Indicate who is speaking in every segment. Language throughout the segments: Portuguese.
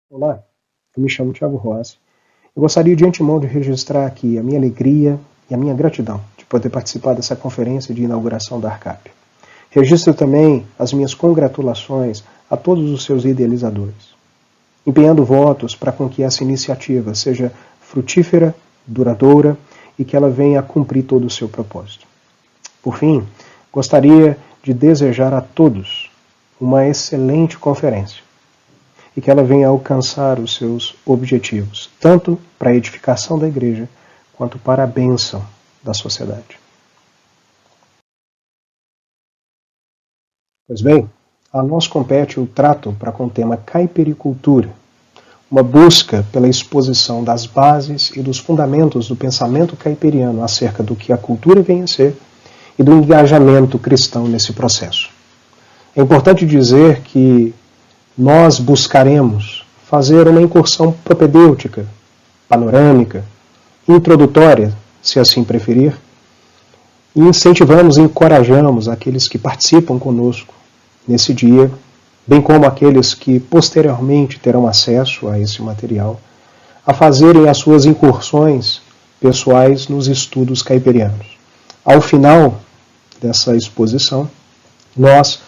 Speaker 1: Olá, eu me chamo Thiago Rossi. Eu gostaria de antemão de registrar aqui a minha alegria e a minha gratidão de poder participar dessa conferência de inauguração da ARCAP. Registro também as minhas congratulações a todos os seus idealizadores, empenhando votos para com que essa iniciativa seja frutífera, duradoura e que ela venha a cumprir todo o seu propósito. Por fim, gostaria de desejar a todos uma excelente conferência e que ela venha a alcançar os seus objetivos, tanto para a edificação da igreja, quanto para a bênção da sociedade. Pois bem, a nós compete o trato para com o tema caipiricultura, uma busca pela exposição das bases e dos fundamentos do pensamento caipiriano acerca do que a cultura vem a ser e do engajamento cristão nesse processo. É importante dizer que nós buscaremos fazer uma incursão propedêutica, panorâmica, introdutória, se assim preferir, e incentivamos e encorajamos aqueles que participam conosco nesse dia, bem como aqueles que posteriormente terão acesso a esse material, a fazerem as suas incursões pessoais nos estudos caipirianos. Ao final dessa exposição, nós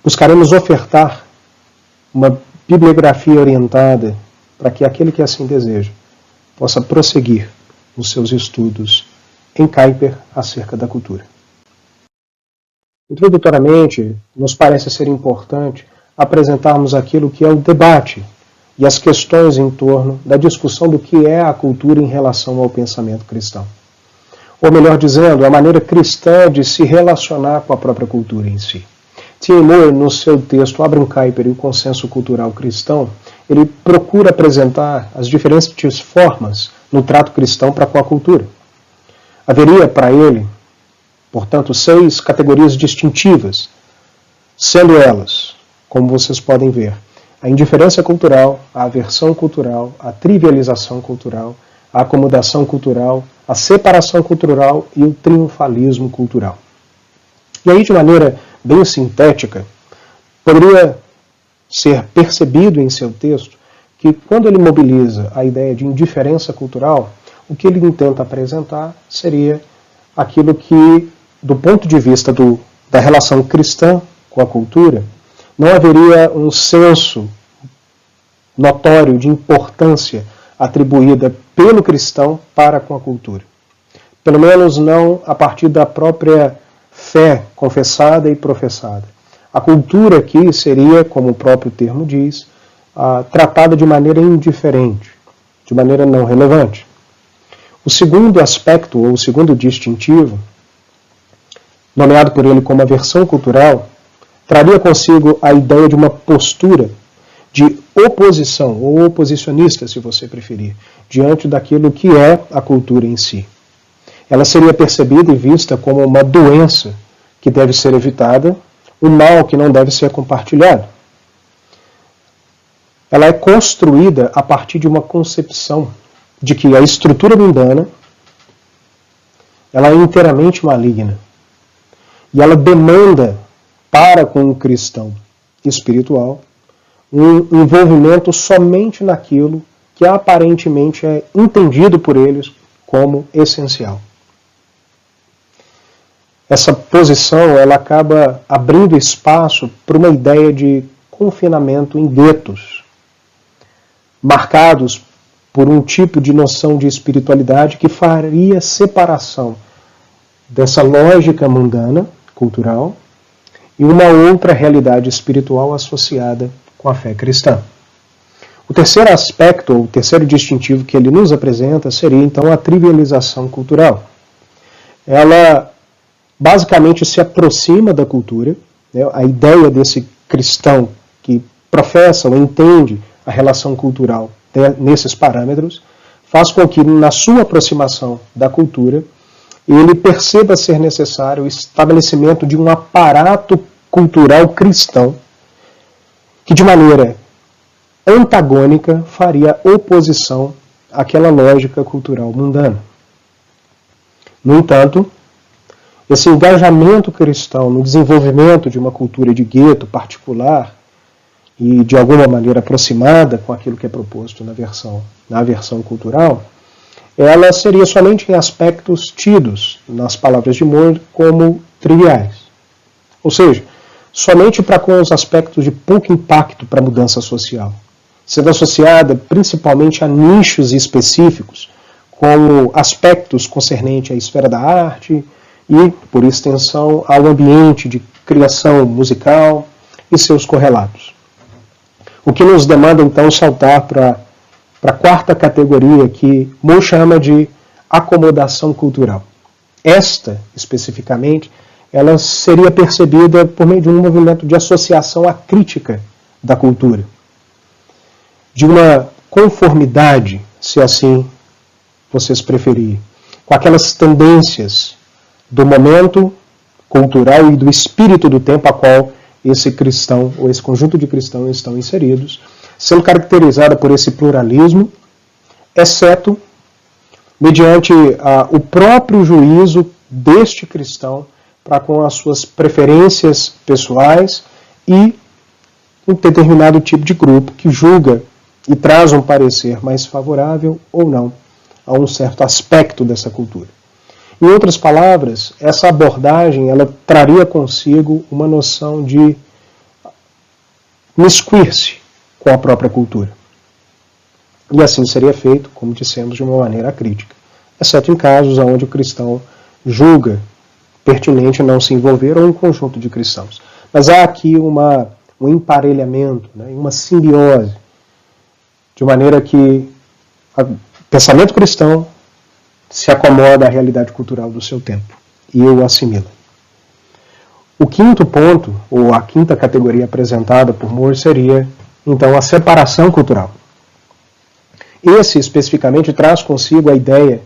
Speaker 1: buscaremos ofertar uma bibliografia orientada para que aquele que assim deseja possa prosseguir nos seus estudos em Caiper acerca da cultura. Introdutoriamente, nos parece ser importante apresentarmos aquilo que é o debate e as questões em torno da discussão do que é a cultura em relação ao pensamento cristão. Ou melhor dizendo, a maneira cristã de se relacionar com a própria cultura em si. Tim Moore, no seu texto Abraham Kuyper e o Consenso Cultural Cristão, ele procura apresentar as diferentes formas no trato cristão para com a cultura. Haveria para ele, portanto, 6 categorias distintivas, sendo elas, como vocês podem ver, a indiferença cultural, a aversão cultural, a trivialização cultural, a acomodação cultural, a separação cultural e o triunfalismo cultural. E aí, de maneira bem sintética, poderia ser percebido em seu texto que quando ele mobiliza a ideia de indiferença cultural, o que ele intenta apresentar seria aquilo que, do ponto de vista da relação cristã com a cultura, não haveria um senso notório de importância atribuída pelo cristão para com a cultura. Pelo menos não a partir da própria fé confessada e professada. A cultura aqui seria, como o próprio termo diz, tratada de maneira indiferente, de maneira não relevante. O segundo aspecto, ou o segundo distintivo, nomeado por ele como aversão cultural, traria consigo a ideia de uma postura de oposição, ou oposicionista, se você preferir, diante daquilo que é a cultura em si. Ela seria percebida e vista como uma doença que deve ser evitada, um mal que não deve ser compartilhado. Ela é construída a partir de uma concepção de que a estrutura mundana ela é inteiramente maligna. E ela demanda para com o cristão espiritual um envolvimento somente naquilo que aparentemente é entendido por eles como essencial. Essa posição ela acaba abrindo espaço para uma ideia de confinamento em guetos, marcados por um tipo de noção de espiritualidade que faria separação dessa lógica mundana, cultural, e uma outra realidade espiritual associada com a fé cristã. O terceiro aspecto, ou o terceiro distintivo que ele nos apresenta seria então a trivialização cultural. Ela basicamente se aproxima da cultura, né? A ideia desse cristão que professa ou entende a relação cultural nesses parâmetros, faz com que na sua aproximação da cultura, ele perceba ser necessário o estabelecimento de um aparato cultural cristão que de maneira antagônica faria oposição àquela lógica cultural mundana. No entanto, esse engajamento cristão no desenvolvimento de uma cultura de gueto particular e de alguma maneira aproximada com aquilo que é proposto na versão cultural, ela seria somente em aspectos tidos, nas palavras de Moore, como triviais. Ou seja, somente para com os aspectos de pouco impacto para a mudança social, sendo associada principalmente a nichos específicos, como aspectos concernentes à esfera da arte e, por extensão, ao ambiente de criação musical e seus correlatos. O que nos demanda, então, saltar para a quarta categoria, que Moore chama de acomodação cultural. Esta, especificamente, ela seria percebida por meio de um movimento de associação à crítica da cultura, de uma conformidade, se assim vocês preferirem, com aquelas tendências do momento cultural e do espírito do tempo a qual esse cristão, ou esse conjunto de cristãos estão inseridos, sendo caracterizada por esse pluralismo, exceto mediante o próprio juízo deste cristão para com as suas preferências pessoais e um determinado tipo de grupo que julga e traz um parecer mais favorável ou não a um certo aspecto dessa cultura. Em outras palavras, essa abordagem ela traria consigo uma noção de miscuir-se com a própria cultura. E assim seria feito, como dissemos, de uma maneira crítica, exceto em casos onde o cristão julga pertinente não se envolver ou um conjunto de cristãos. Mas há aqui um emparelhamento, uma simbiose, de maneira que o pensamento cristão se acomoda à realidade cultural do seu tempo e o assimila. O quinto ponto, ou a quinta categoria apresentada por Moore, seria, então, a separação cultural. Esse, especificamente, traz consigo a ideia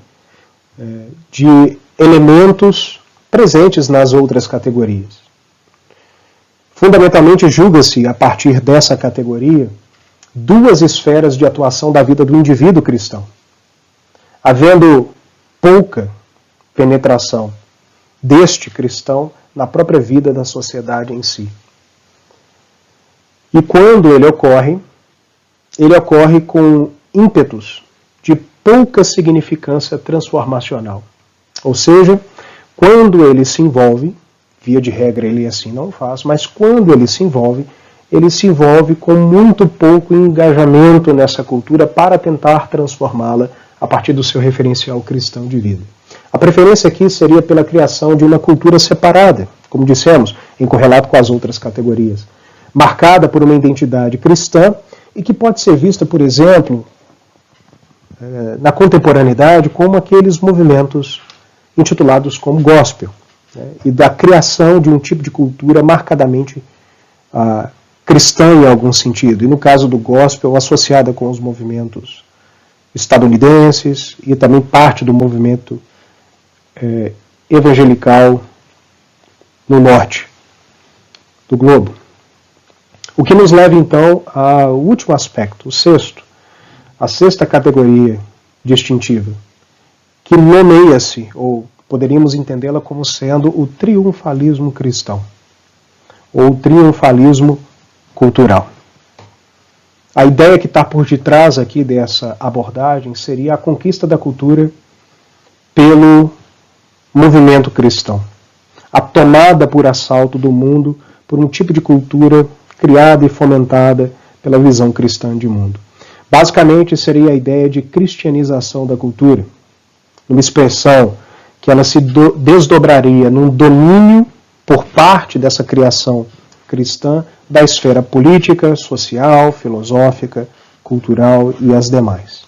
Speaker 1: de elementos presentes nas outras categorias. Fundamentalmente, julga-se, a partir dessa categoria, duas esferas de atuação da vida do indivíduo cristão. Havendo pouca penetração deste cristão na própria vida da sociedade em si. E quando ele ocorre com ímpetos de pouca significância transformacional. Ou seja, quando ele se envolve, via de regra ele assim não faz, mas quando ele se envolve com muito pouco engajamento nessa cultura para tentar transformá-la a partir do seu referencial cristão de vida. A preferência aqui seria pela criação de uma cultura separada, como dissemos, em correlato com as outras categorias, marcada por uma identidade cristã e que pode ser vista, por exemplo, na contemporaneidade como aqueles movimentos intitulados como gospel, e da criação de um tipo de cultura marcadamente cristã em algum sentido, e no caso do gospel associada com os movimentos estadunidenses e também parte do movimento evangelical no norte do globo. O que nos leva então ao último aspecto, o sexto, a sexta categoria distintiva, que nomeia-se, ou poderíamos entendê-la como sendo o triunfalismo cristão, ou o triunfalismo cultural. A ideia que está por detrás aqui dessa abordagem seria a conquista da cultura pelo movimento cristão. A tomada por assalto do mundo por um tipo de cultura criada e fomentada pela visão cristã de mundo. Basicamente seria a ideia de cristianização da cultura, uma expressão que ela se desdobraria num domínio por parte dessa criação cristã da esfera política, social, filosófica, cultural e as demais.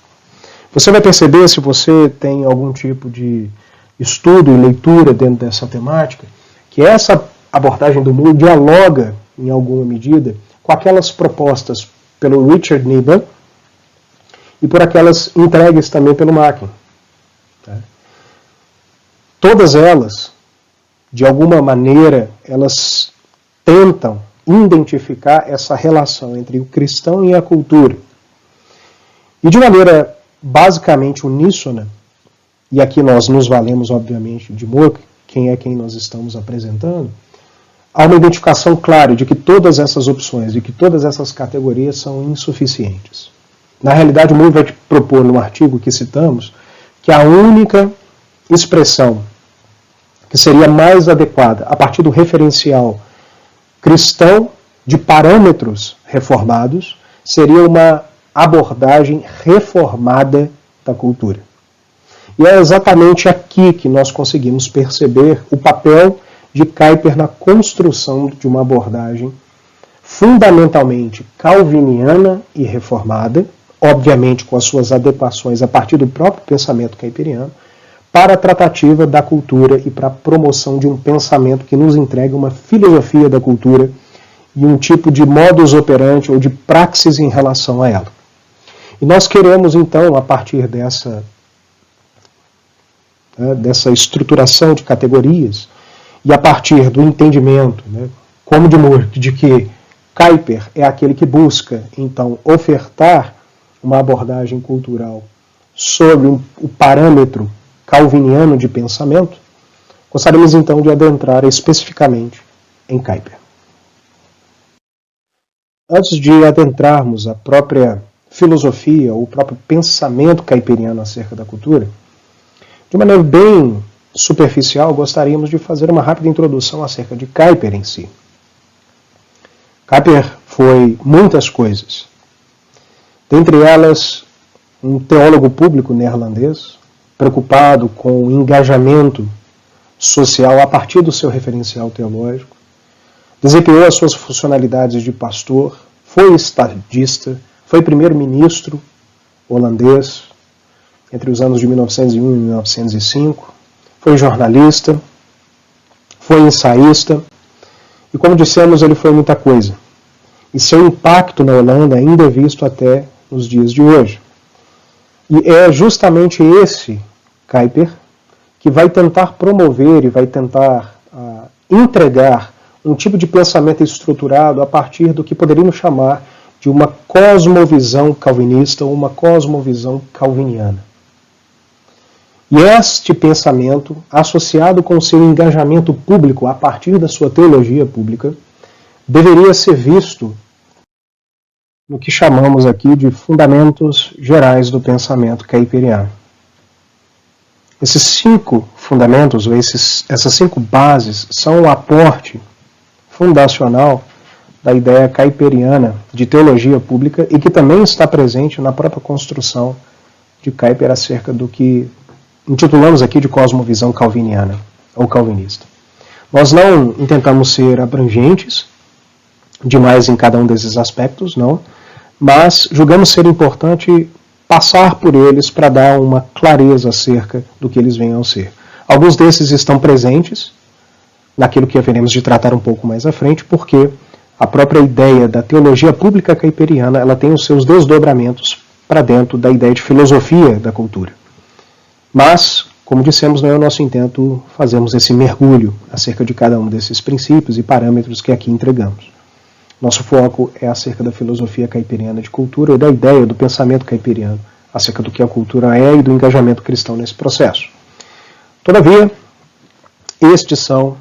Speaker 1: Você vai perceber, se você tem algum tipo de estudo e leitura dentro dessa temática, que essa abordagem do Moore dialoga, em alguma medida, com aquelas propostas pelo Richard Niebuhr e por aquelas entregues também pelo Mackin. Todas elas, de alguma maneira, elas tentam identificar essa relação entre o cristão e a cultura. E de maneira basicamente uníssona, e aqui nós nos valemos, obviamente, de Moore, quem nós estamos apresentando, há uma identificação clara de que todas essas opções e que todas essas categorias são insuficientes. Na realidade, o Moore vai te propor no artigo que citamos que a única expressão que seria mais adequada a partir do referencial cristão de parâmetros reformados seria uma abordagem reformada da cultura. E é exatamente aqui que nós conseguimos perceber o papel de Kuyper na construção de uma abordagem fundamentalmente calviniana e reformada, obviamente com as suas adequações a partir do próprio pensamento kuyperiano, para a tratativa da cultura e para a promoção de um pensamento que nos entregue uma filosofia da cultura e um tipo de modus operandi ou de praxis em relação a ela. E nós queremos, então, a partir dessa estruturação de categorias e a partir do entendimento, como de Moore, de que Kuyper é aquele que busca, então, ofertar uma abordagem cultural sobre o parâmetro calviniano de pensamento, gostaríamos, então, de adentrar especificamente em Kuyper. Antes de adentrarmos a própria filosofia ou o próprio pensamento kuyperiano acerca da cultura, de maneira bem superficial, gostaríamos de fazer uma rápida introdução acerca de Kuyper em si. Kuyper foi muitas coisas. Dentre elas, um teólogo público neerlandês, preocupado com o engajamento social a partir do seu referencial teológico, desempenhou as suas funcionalidades de pastor, foi estadista, foi primeiro-ministro holandês entre os anos de 1901 e 1905, foi jornalista, foi ensaísta, e como dissemos, ele foi muita coisa. E seu impacto na Holanda ainda é visto até nos dias de hoje. E é justamente esse Kuyper que vai tentar promover e vai tentar entregar um tipo de pensamento estruturado a partir do que poderíamos chamar de uma cosmovisão calvinista ou uma cosmovisão calviniana. E este pensamento, associado com o seu engajamento público a partir da sua teologia pública, deveria ser visto no que chamamos aqui de fundamentos gerais do pensamento kuyperiano. Esses 5 fundamentos, ou essas 5 bases, são o aporte fundacional da ideia kuyperiana de teologia pública e que também está presente na própria construção de Kuyper acerca do que intitulamos aqui de cosmovisão calviniana ou calvinista. Nós não intentamos ser abrangentes demais em cada um desses aspectos, não, mas julgamos ser importante passar por eles para dar uma clareza acerca do que eles venham a ser. Alguns desses estão presentes naquilo que haveremos de tratar um pouco mais à frente, porque a própria ideia da teologia pública kuyperiana ela tem os seus desdobramentos para dentro da ideia de filosofia da cultura. Mas, como dissemos, não é o nosso intento fazermos esse mergulho acerca de cada um desses princípios e parâmetros que aqui entregamos. Nosso foco é acerca da filosofia kuyperiana de cultura e da ideia do pensamento kuyperiano acerca do que a cultura é e do engajamento cristão nesse processo. Todavia, estes são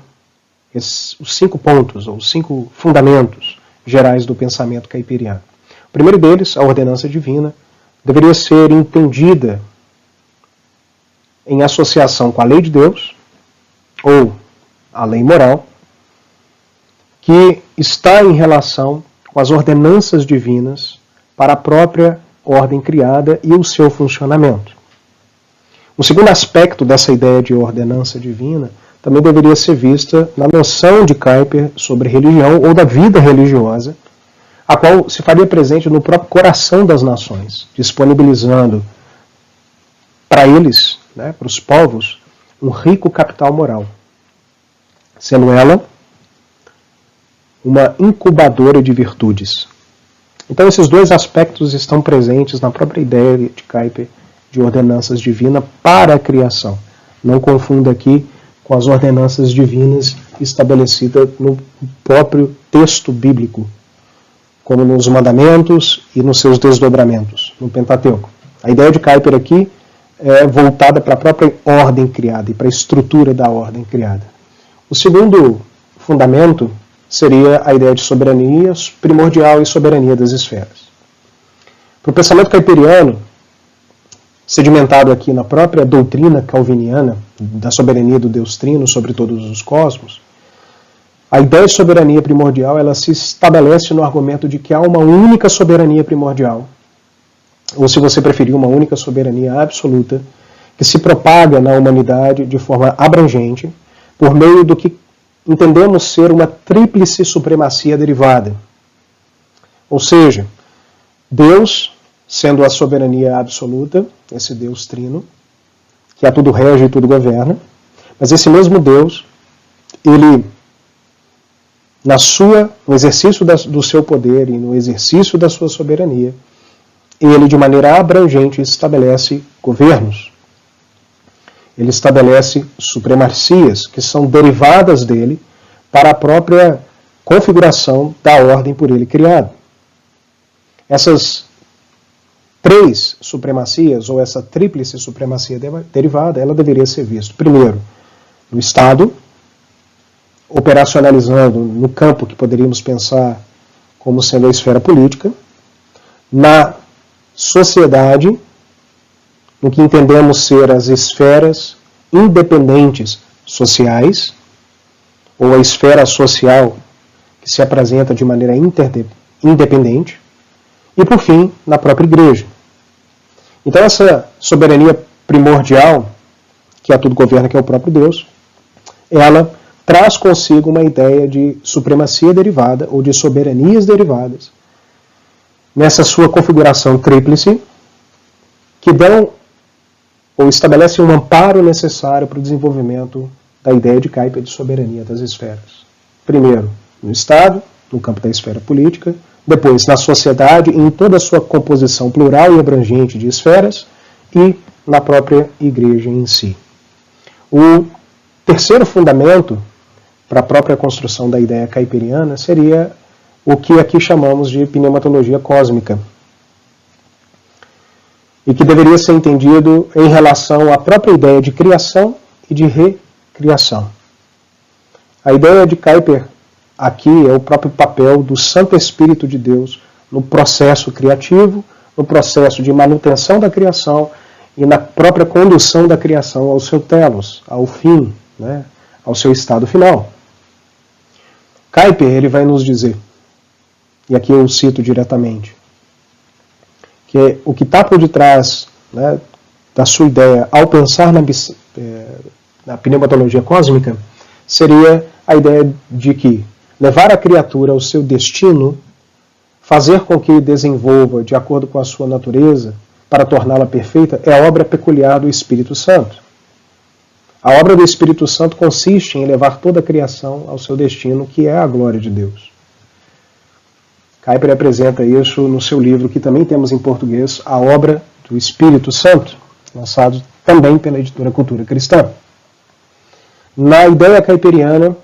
Speaker 1: os 5 pontos, ou os 5 fundamentos gerais do pensamento kuyperiano. O primeiro deles, a ordenança divina, deveria ser entendida em associação com a lei de Deus, ou a lei moral, que está em relação com as ordenanças divinas para a própria ordem criada e o seu funcionamento. O segundo aspecto dessa ideia de ordenança divina também deveria ser vista na noção de Kuyper sobre religião ou da vida religiosa, a qual se faria presente no próprio coração das nações, disponibilizando para eles, para os povos, um rico capital moral, sendo ela uma incubadora de virtudes. Então esses 2 aspectos estão presentes na própria ideia de Kuyper de ordenanças divinas para a criação. Não confunda aqui com as ordenanças divinas estabelecidas no próprio texto bíblico, como nos mandamentos e nos seus desdobramentos, no Pentateuco. A ideia de Kuyper aqui é voltada para a própria ordem criada e para a estrutura da ordem criada. O segundo fundamento seria a ideia de soberania primordial e soberania das esferas. Para o pensamento caipiriano, sedimentado aqui na própria doutrina calviniana da soberania do Deus Trino sobre todos os cosmos, a ideia de soberania primordial ela se estabelece no argumento de que há uma única soberania primordial, ou se você preferir, uma única soberania absoluta, que se propaga na humanidade de forma abrangente, por meio do que entendemos ser uma tríplice supremacia derivada. Ou seja, Deus, sendo a soberania absoluta, esse Deus trino, que a tudo rege e tudo governa, mas esse mesmo Deus, ele, no exercício do seu poder e no exercício da sua soberania, ele, de maneira abrangente, estabelece governos. Ele estabelece supremacias, que são derivadas dele para a própria configuração da ordem por ele criada. Essas três supremacias, ou essa tríplice supremacia derivada, ela deveria ser vista, primeiro, no Estado, operacionalizando no campo que poderíamos pensar como sendo a esfera política, na sociedade, no que entendemos ser as esferas independentes sociais, ou a esfera social que se apresenta de maneira independente, e por fim, na própria igreja. Então essa soberania primordial, que a tudo governa, que é o próprio Deus, ela traz consigo uma ideia de supremacia derivada, ou de soberanias derivadas, nessa sua configuração tríplice, que dão ou estabelecem um amparo necessário para o desenvolvimento da ideia de Kuyper de soberania das esferas. Primeiro, no Estado, no campo da esfera política, depois na sociedade, em toda a sua composição plural e abrangente de esferas, e na própria igreja em si. O terceiro fundamento para a própria construção da ideia kuiperiana seria o que aqui chamamos de pneumatologia cósmica, e que deveria ser entendido em relação à própria ideia de criação e de recriação. A ideia de Kuyper aqui é o próprio papel do Santo Espírito de Deus no processo criativo, no processo de manutenção da criação e na própria condução da criação ao seu telos, ao fim, né, ao seu estado final. Kuyper ele vai nos dizer, e aqui eu cito diretamente, que o que está por detrás, né, da sua ideia ao pensar na pneumatologia cósmica seria a ideia de que levar a criatura ao seu destino, fazer com que desenvolva de acordo com a sua natureza para torná-la perfeita, é a obra peculiar do Espírito Santo. A obra do Espírito Santo consiste em levar toda a criação ao seu destino, que é a glória de Deus. Kuyper apresenta isso no seu livro, que também temos em português, A Obra do Espírito Santo, lançado também pela editora Cultura Cristã. Na ideia kuiperiana,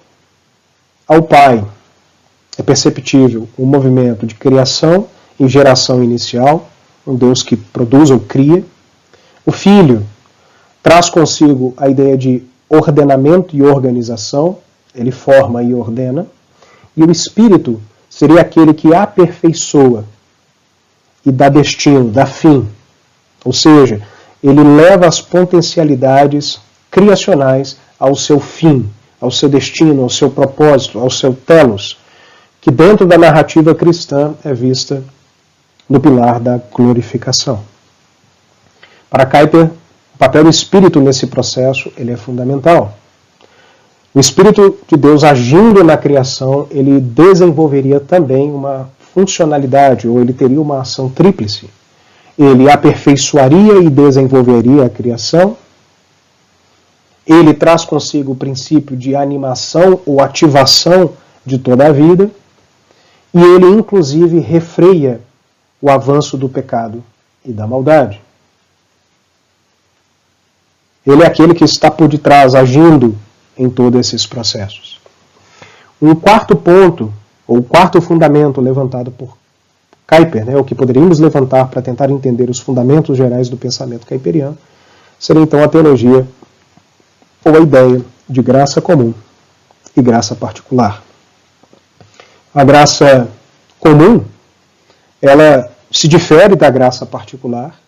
Speaker 1: ao Pai é perceptível o movimento de criação e geração inicial, um Deus que produz ou cria. O Filho traz consigo a ideia de ordenamento e organização, ele forma e ordena. E o Espírito seria aquele que aperfeiçoa e dá destino, dá fim. Ou seja, ele leva as potencialidades criacionais ao seu fim, ao seu destino, ao seu propósito, ao seu telos, que dentro da narrativa cristã é vista no pilar da glorificação. Para Kuyper, o papel do Espírito nesse processo ele é fundamental. O Espírito de Deus agindo na criação, ele desenvolveria também uma funcionalidade, ou ele teria uma ação tríplice. Ele aperfeiçoaria e desenvolveria a criação, ele traz consigo o princípio de animação ou ativação de toda a vida, e ele inclusive refreia o avanço do pecado e da maldade. Ele é aquele que está por detrás, agindo em todos esses processos. Um quarto ponto, ou quarto fundamento levantado por Kuyper, né, o que poderíamos levantar para tentar entender os fundamentos gerais do pensamento kuiperiano, seria então a teologia, ou a ideia de graça comum e graça particular. A graça comum, ela se difere da graça particular,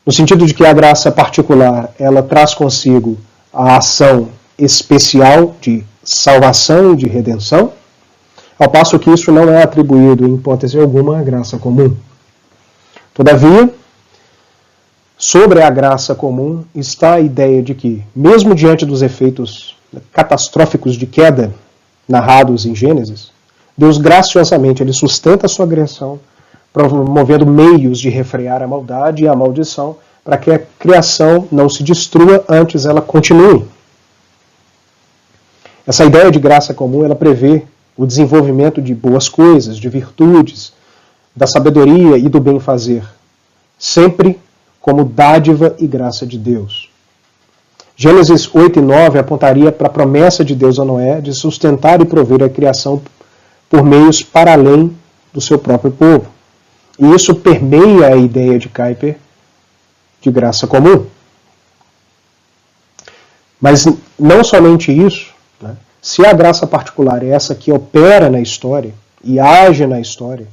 Speaker 1: no sentido de que a graça particular, ela traz consigo a ação especial de salvação e de redenção, ao passo que isso não é atribuído em hipótese alguma à graça comum. Todavia, sobre a graça comum está a ideia de que, mesmo diante dos efeitos catastróficos de queda narrados em Gênesis, Deus graciosamente ele sustenta a sua agressão, promovendo meios de refrear a maldade e a maldição, para que a criação não se destrua, antes ela continue. Essa ideia de graça comum, ela prevê o desenvolvimento de boas coisas, de virtudes, da sabedoria e do bem-fazer, sempre como dádiva e graça de Deus. Gênesis 8 e 9 apontaria para a promessa de Deus a Noé de sustentar e prover a criação por meios para além do seu próprio povo. E isso permeia a ideia de Kuyper de graça comum. Mas não somente isso, né? Se a graça particular é essa que opera na história e age na história,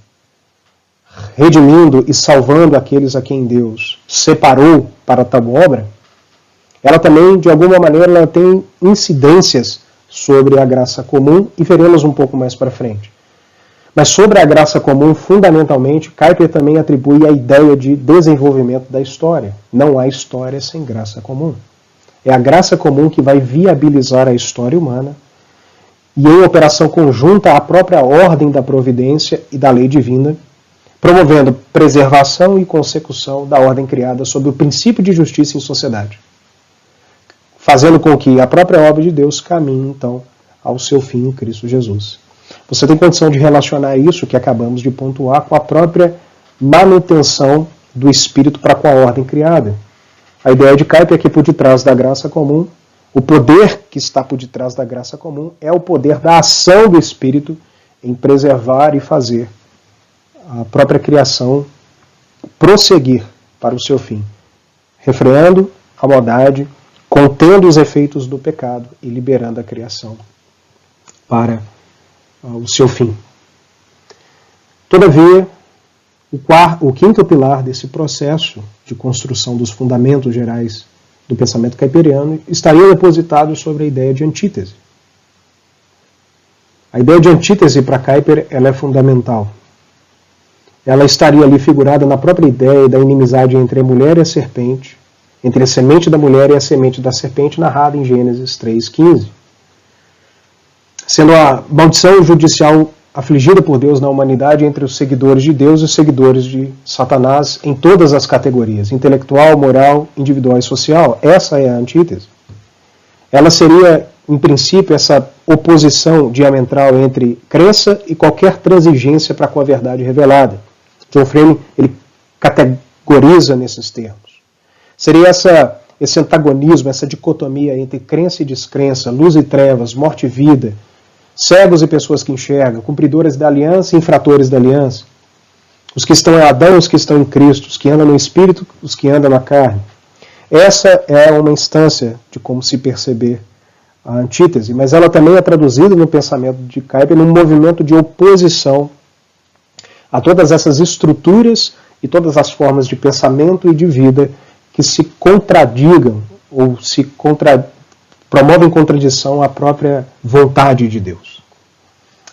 Speaker 1: redimindo e salvando aqueles a quem Deus separou para tal obra, ela também, de alguma maneira, ela tem incidências sobre a graça comum, e veremos um pouco mais para frente. Mas sobre a graça comum, fundamentalmente, Kuyper também atribui a ideia de desenvolvimento da história. Não há história sem graça comum. É a graça comum que vai viabilizar a história humana, e em operação conjunta a própria ordem da providência e da lei divina, promovendo preservação e consecução da ordem criada sob o princípio de justiça em sociedade, fazendo com que a própria obra de Deus caminhe, então, ao seu fim em Cristo Jesus. Você tem condição de relacionar isso que acabamos de pontuar com a própria manutenção do Espírito para com a ordem criada. A ideia de Kuyper é que por detrás da graça comum, o poder que está por detrás da graça comum é o poder da ação do Espírito em preservar e fazer a própria criação prosseguir para o seu fim, refreando a maldade, contendo os efeitos do pecado e liberando a criação para o seu fim. Todavia, o quinto pilar desse processo de construção dos fundamentos gerais do pensamento kuyperiano estaria depositado sobre a ideia de antítese. A ideia de antítese para Kuyper ela é fundamental. Ela estaria ali figurada na própria ideia da inimizade entre a mulher e a serpente, entre a semente da mulher e a semente da serpente, narrada em Gênesis 3,15. Sendo a maldição judicial afligida por Deus na humanidade entre os seguidores de Deus e os seguidores de Satanás em todas as categorias, intelectual, moral, individual e social. Essa é a antítese. Ela seria, em princípio, essa oposição diametral entre crença e qualquer transigência para com a verdade revelada. John Frame, ele categoriza nesses termos. Seria esse antagonismo, essa dicotomia entre crença e descrença, luz e trevas, morte e vida, cegos e pessoas que enxergam, cumpridores da aliança e infratores da aliança, os que estão em Adão, os que estão em Cristo, os que andam no Espírito, os que andam na carne. Essa é uma instância de como se perceber a antítese, mas ela também é traduzida no pensamento de Kuyper num movimento de oposição a todas essas estruturas e todas as formas de pensamento e de vida que se contradigam ou promovem contradição à própria vontade de Deus.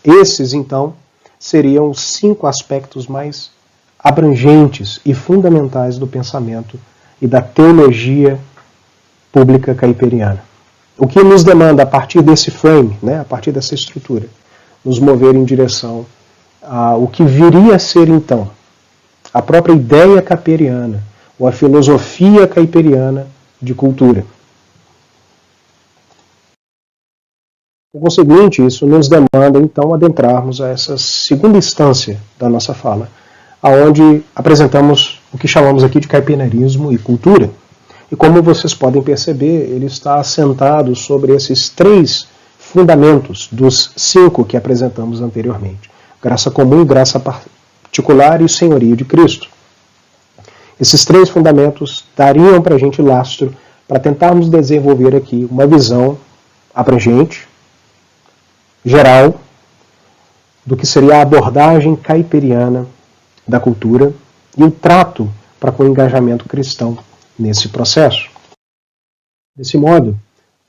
Speaker 1: Esses, então, seriam os 5 aspectos mais abrangentes e fundamentais do pensamento e da teologia pública kuyperiana. O que nos demanda, a partir desse frame, a partir dessa estrutura, nos mover em direção ao que viria a ser, então, a própria ideia kuyperiana, ou a filosofia kuyperiana de cultura. Por conseguinte, isso nos demanda, então, adentrarmos a essa segunda instância da nossa fala, aonde apresentamos o que chamamos aqui de kuyperianismo e cultura. E como vocês podem perceber, ele está assentado sobre esses 3 fundamentos dos 5 que apresentamos anteriormente. Graça comum, graça particular e o senhorio de Cristo. Esses 3 fundamentos dariam para a gente lastro para tentarmos desenvolver aqui uma visão abrangente, geral, do que seria a abordagem kuiperiana da cultura e o trato para com o engajamento cristão nesse processo. Desse modo,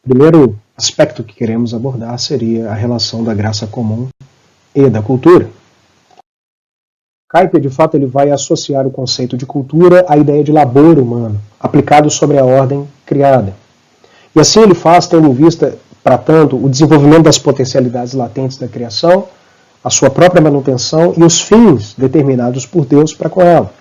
Speaker 1: o primeiro aspecto que queremos abordar seria a relação da graça comum e da cultura. Kuyper, de fato, ele vai associar o conceito de cultura à ideia de labor humano, aplicado sobre a ordem criada. E assim ele faz, tendo em vista, para tanto, o desenvolvimento das potencialidades latentes da criação, a sua própria manutenção e os fins determinados por Deus para com ela.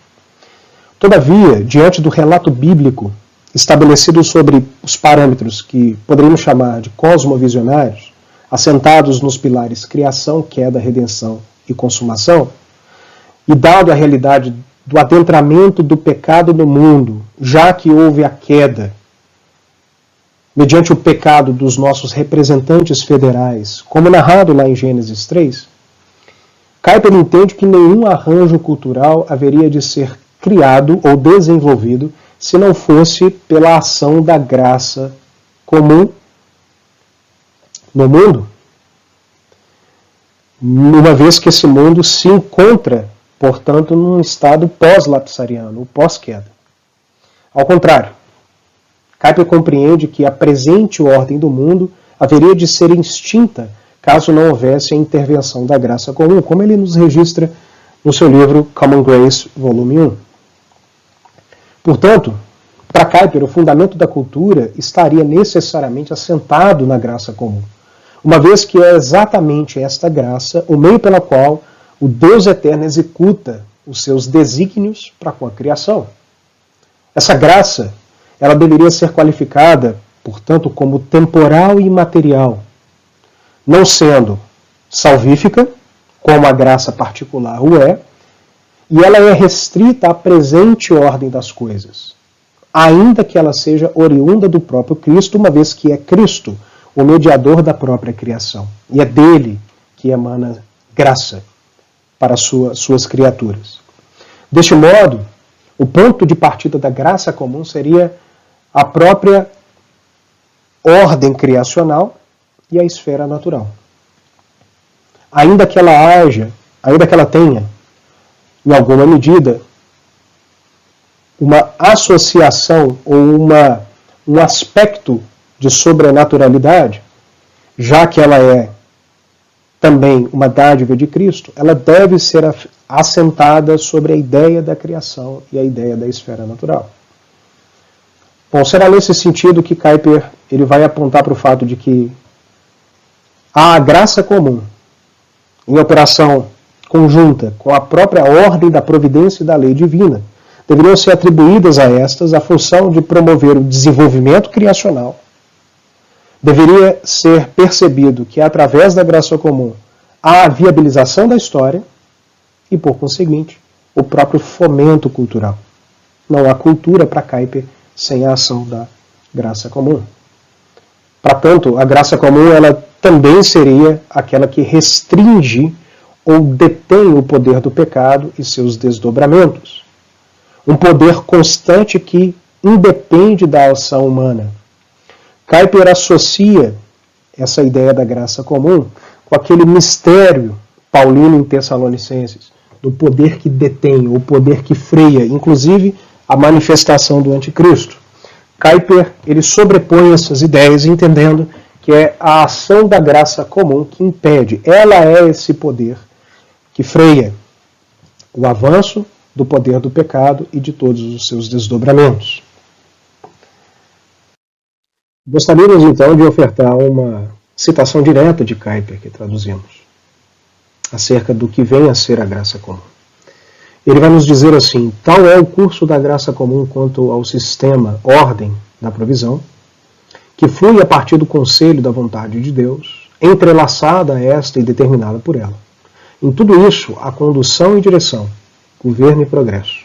Speaker 1: Todavia, diante do relato bíblico estabelecido sobre os parâmetros que poderíamos chamar de cosmovisionários, assentados nos pilares criação, queda, redenção e consumação, e dado a realidade do adentramento do pecado no mundo, já que houve a queda, mediante o pecado dos nossos representantes federais, como narrado lá em Gênesis 3, Kuyper entende que nenhum arranjo cultural haveria de ser criado ou desenvolvido se não fosse pela ação da graça comum no mundo, uma vez que esse mundo se encontra, portanto, num estado pós-lapsariano, pós-queda. Ao contrário, Kuyper compreende que a presente ordem do mundo haveria de ser extinta caso não houvesse a intervenção da graça comum, como ele nos registra no seu livro Common Grace, volume 1. Portanto, para Kuyper, o fundamento da cultura estaria necessariamente assentado na graça comum, uma vez que é exatamente esta graça o meio pela qual o Deus eterno executa os seus desígnios para com a criação. Essa graça, ela deveria ser qualificada, portanto, como temporal e imaterial, não sendo salvífica, como a graça particular o é, e ela é restrita à presente ordem das coisas, ainda que ela seja oriunda do próprio Cristo, uma vez que é Cristo o mediador da própria criação, e é dele que emana graça para suas criaturas. Deste modo, o ponto de partida da graça comum seria a própria ordem criacional e a esfera natural. Ainda que ela tenha, em alguma medida, uma associação ou um aspecto de sobrenaturalidade, já que ela é também uma dádiva de Cristo, ela deve ser assentada sobre a ideia da criação e a ideia da esfera natural. Bom, será nesse sentido que Kuyper ele vai apontar para o fato de que a graça comum, em operação conjunta com a própria ordem da providência e da lei divina, deveriam ser atribuídas a estas a função de promover o desenvolvimento criacional. Deveria ser percebido que, através da graça comum, há a viabilização da história e, por conseguinte, o próprio fomento cultural. Não há cultura para Kuyper sem a ação da graça comum. Portanto, a graça comum ela também seria aquela que restringe ou detém o poder do pecado e seus desdobramentos. Um poder constante que independe da ação humana. Kuyper associa essa ideia da graça comum com aquele mistério paulino em Tessalonicenses, do poder que detém, o poder que freia, inclusive a manifestação do anticristo. Kuyper ele sobrepõe essas ideias entendendo que é a ação da graça comum que impede. Ela é esse poder que freia o avanço do poder do pecado e de todos os seus desdobramentos. Gostaríamos então de ofertar uma citação direta de Kuyper que traduzimos, acerca do que vem a ser a graça comum. Ele vai nos dizer assim: tal é o curso da graça comum quanto ao sistema, ordem da provisão, que flui a partir do conselho da vontade de Deus, entrelaçada a esta e determinada por ela. Em tudo isso, há condução e direção, governo e progresso.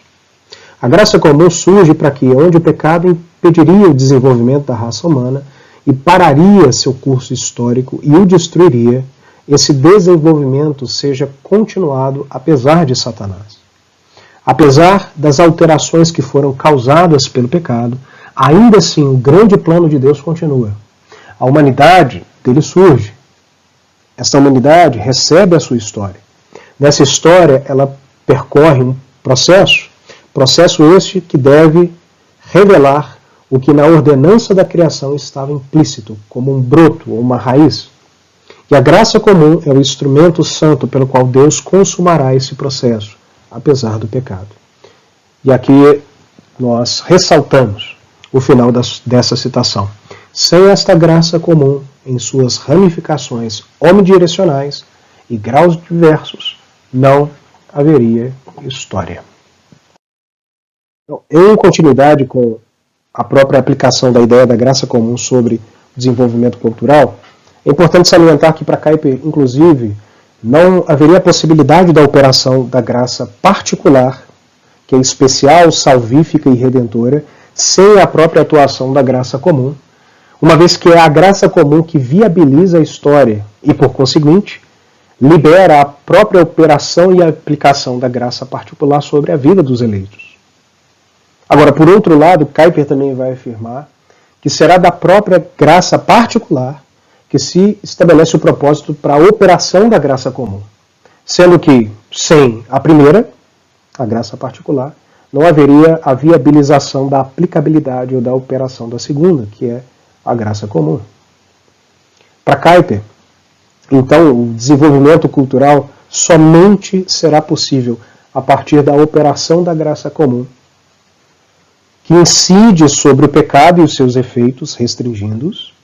Speaker 1: A graça comum surge para que, onde o pecado impediria o desenvolvimento da raça humana e pararia seu curso histórico e o destruiria, esse desenvolvimento seja continuado apesar de Satanás. Apesar das alterações que foram causadas pelo pecado, ainda assim o grande plano de Deus continua. A humanidade dele surge. Esta humanidade recebe a sua história. Nessa história, ela percorre um processo este que deve revelar o que na ordenança da criação estava implícito, como um broto ou uma raiz. E a graça comum é o instrumento santo pelo qual Deus consumará esse processo, apesar do pecado. E aqui nós ressaltamos o final dessa citação. Sem esta graça comum, em suas ramificações omnidirecionais e graus diversos, não haveria história. Então, em continuidade com a própria aplicação da ideia da graça comum sobre desenvolvimento cultural, é importante salientar que para Kuyper, inclusive, não haveria possibilidade da operação da graça particular, que é especial, salvífica e redentora, sem a própria atuação da graça comum, uma vez que é a graça comum que viabiliza a história e, por conseguinte, libera a própria operação e a aplicação da graça particular sobre a vida dos eleitos. Agora, por outro lado, Kuyper também vai afirmar que será da própria graça particular que se estabelece o propósito para a operação da graça comum, sendo que, sem a primeira, a graça particular, não haveria a viabilização da aplicabilidade ou da operação da segunda, que é a graça comum. Para Kuyper, então, o desenvolvimento cultural somente será possível a partir da operação da graça comum, que incide sobre o pecado e os seus efeitos, restringindo-os,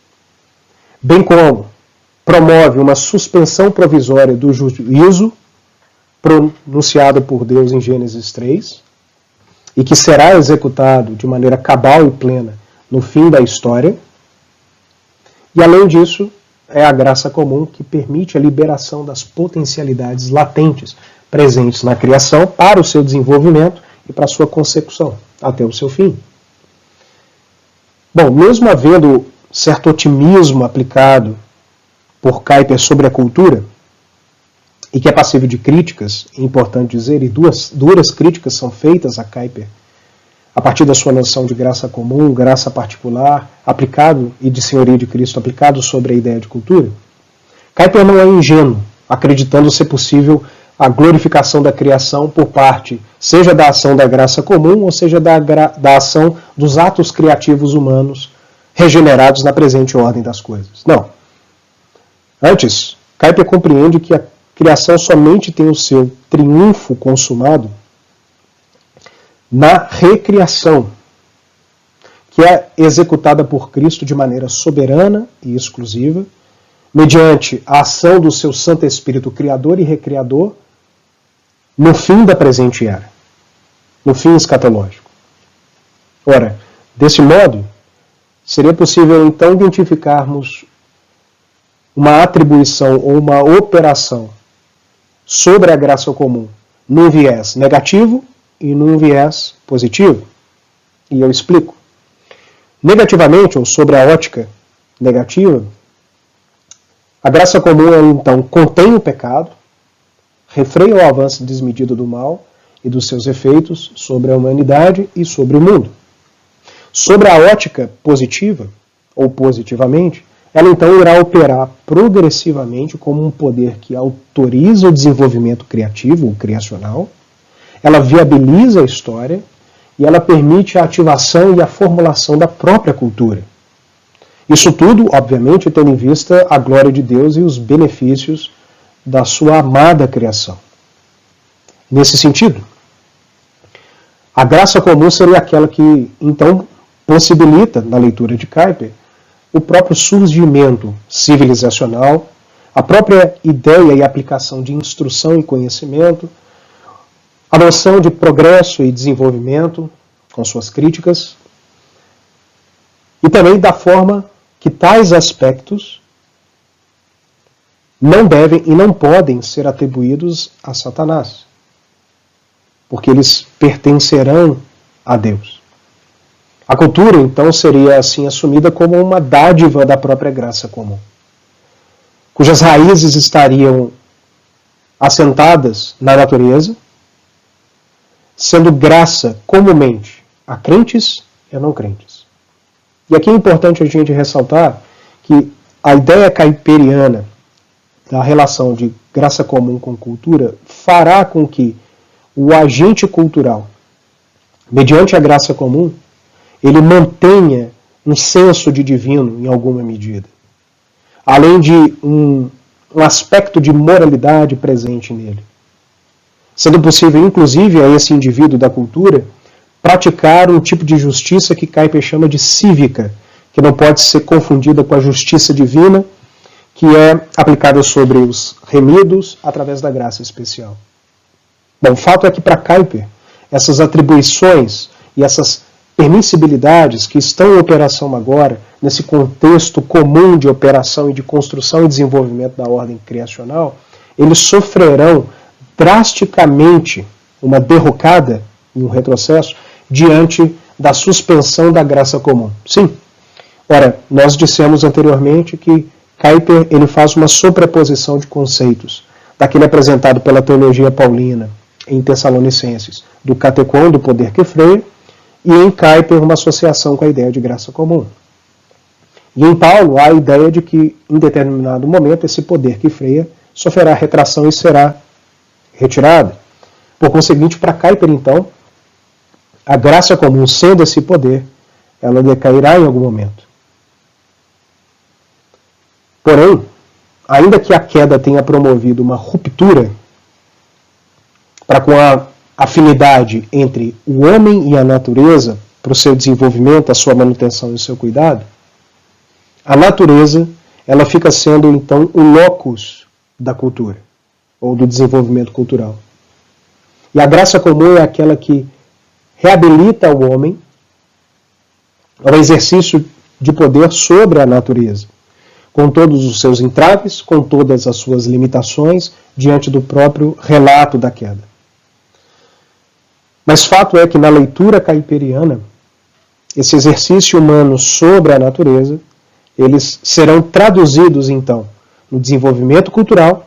Speaker 1: bem como promove uma suspensão provisória do juízo pronunciado por Deus em Gênesis 3, e que será executado de maneira cabal e plena no fim da história. E além disso, é a graça comum que permite a liberação das potencialidades latentes presentes na criação para o seu desenvolvimento e para a sua consecução, até o seu fim. Bom, mesmo havendo certo otimismo aplicado por Kuyper sobre a cultura, e que é passível de críticas, é importante dizer, e duras críticas são feitas a Kuyper, a partir da sua noção de graça comum, graça particular, aplicado, e de senhoria de Cristo aplicado sobre a ideia de cultura, Kuyper não é ingênuo, acreditando ser possível a glorificação da criação por parte, seja da ação da graça comum, ou seja da ação dos atos criativos humanos regenerados na presente ordem das coisas. Não. Antes, Kuyper compreende que a criação somente tem o seu triunfo consumado na recriação, que é executada por Cristo de maneira soberana e exclusiva, mediante a ação do seu Santo Espírito Criador e Recriador, no fim da presente era, no fim escatológico. Ora, desse modo, seria possível então identificarmos uma atribuição ou uma operação sobre a graça comum num viés negativo e num viés positivo. E eu explico. Negativamente, ou sobre a ótica negativa, a graça comum então contém o pecado, refreia o avanço desmedido do mal e dos seus efeitos sobre a humanidade e sobre o mundo. Sobre a ótica positiva, ou positivamente, ela então irá operar progressivamente como um poder que autoriza o desenvolvimento criativo, ou criacional, ela viabiliza a história e ela permite a ativação e a formulação da própria cultura. Isso tudo, obviamente, tendo em vista a glória de Deus e os benefícios da sua amada criação. Nesse sentido, a graça comum seria aquela que, então, possibilita, na leitura de Kuyper, o próprio surgimento civilizacional, a própria ideia e aplicação de instrução e conhecimento, a noção de progresso e desenvolvimento, com suas críticas, e também da forma que tais aspectos não devem e não podem ser atribuídos a Satanás, porque eles pertencerão a Deus. A cultura, então, seria assim assumida como uma dádiva da própria graça comum, cujas raízes estariam assentadas na natureza, sendo graça comumente a crentes e a não crentes. E aqui é importante a gente ressaltar que a ideia kuyperiana da relação de graça comum com cultura fará com que o agente cultural, mediante a graça comum, ele mantenha um senso de divino em alguma medida, além de um aspecto de moralidade presente nele, sendo possível, inclusive, a esse indivíduo da cultura praticar um tipo de justiça que Kuyper chama de cívica, que não pode ser confundida com a justiça divina, que é aplicada sobre os remidos através da graça especial. Bom, o fato é que para Kuyper, essas atribuições e essas permissibilidades que estão em operação agora, nesse contexto comum de operação e de construção e desenvolvimento da ordem criacional, eles sofrerão drasticamente uma derrocada e um retrocesso diante da suspensão da graça comum. Sim. Ora, nós dissemos anteriormente que Kuyper ele faz uma sobreposição de conceitos daquele apresentado pela teologia paulina em Tessalonicenses, do catecon, do poder que freia, e em Kuyper uma associação com a ideia de graça comum. E em Paulo há a ideia de que, em determinado momento, esse poder que freia sofrerá retração e será retirado. Por conseguinte, para Kuyper, então, a graça comum, sendo esse poder, ela decairá em algum momento. Porém, ainda que a queda tenha promovido uma ruptura para com a afinidade entre o homem e a natureza, para o seu desenvolvimento, a sua manutenção e o seu cuidado, a natureza ela fica sendo, então, o locus da cultura, ou do desenvolvimento cultural. E a graça comum é aquela que reabilita o homem ao exercício de poder sobre a natureza, com todos os seus entraves, com todas as suas limitações, diante do próprio relato da queda. Mas fato é que na leitura kuyperiana, esse exercício humano sobre a natureza, eles serão traduzidos, então, no desenvolvimento cultural,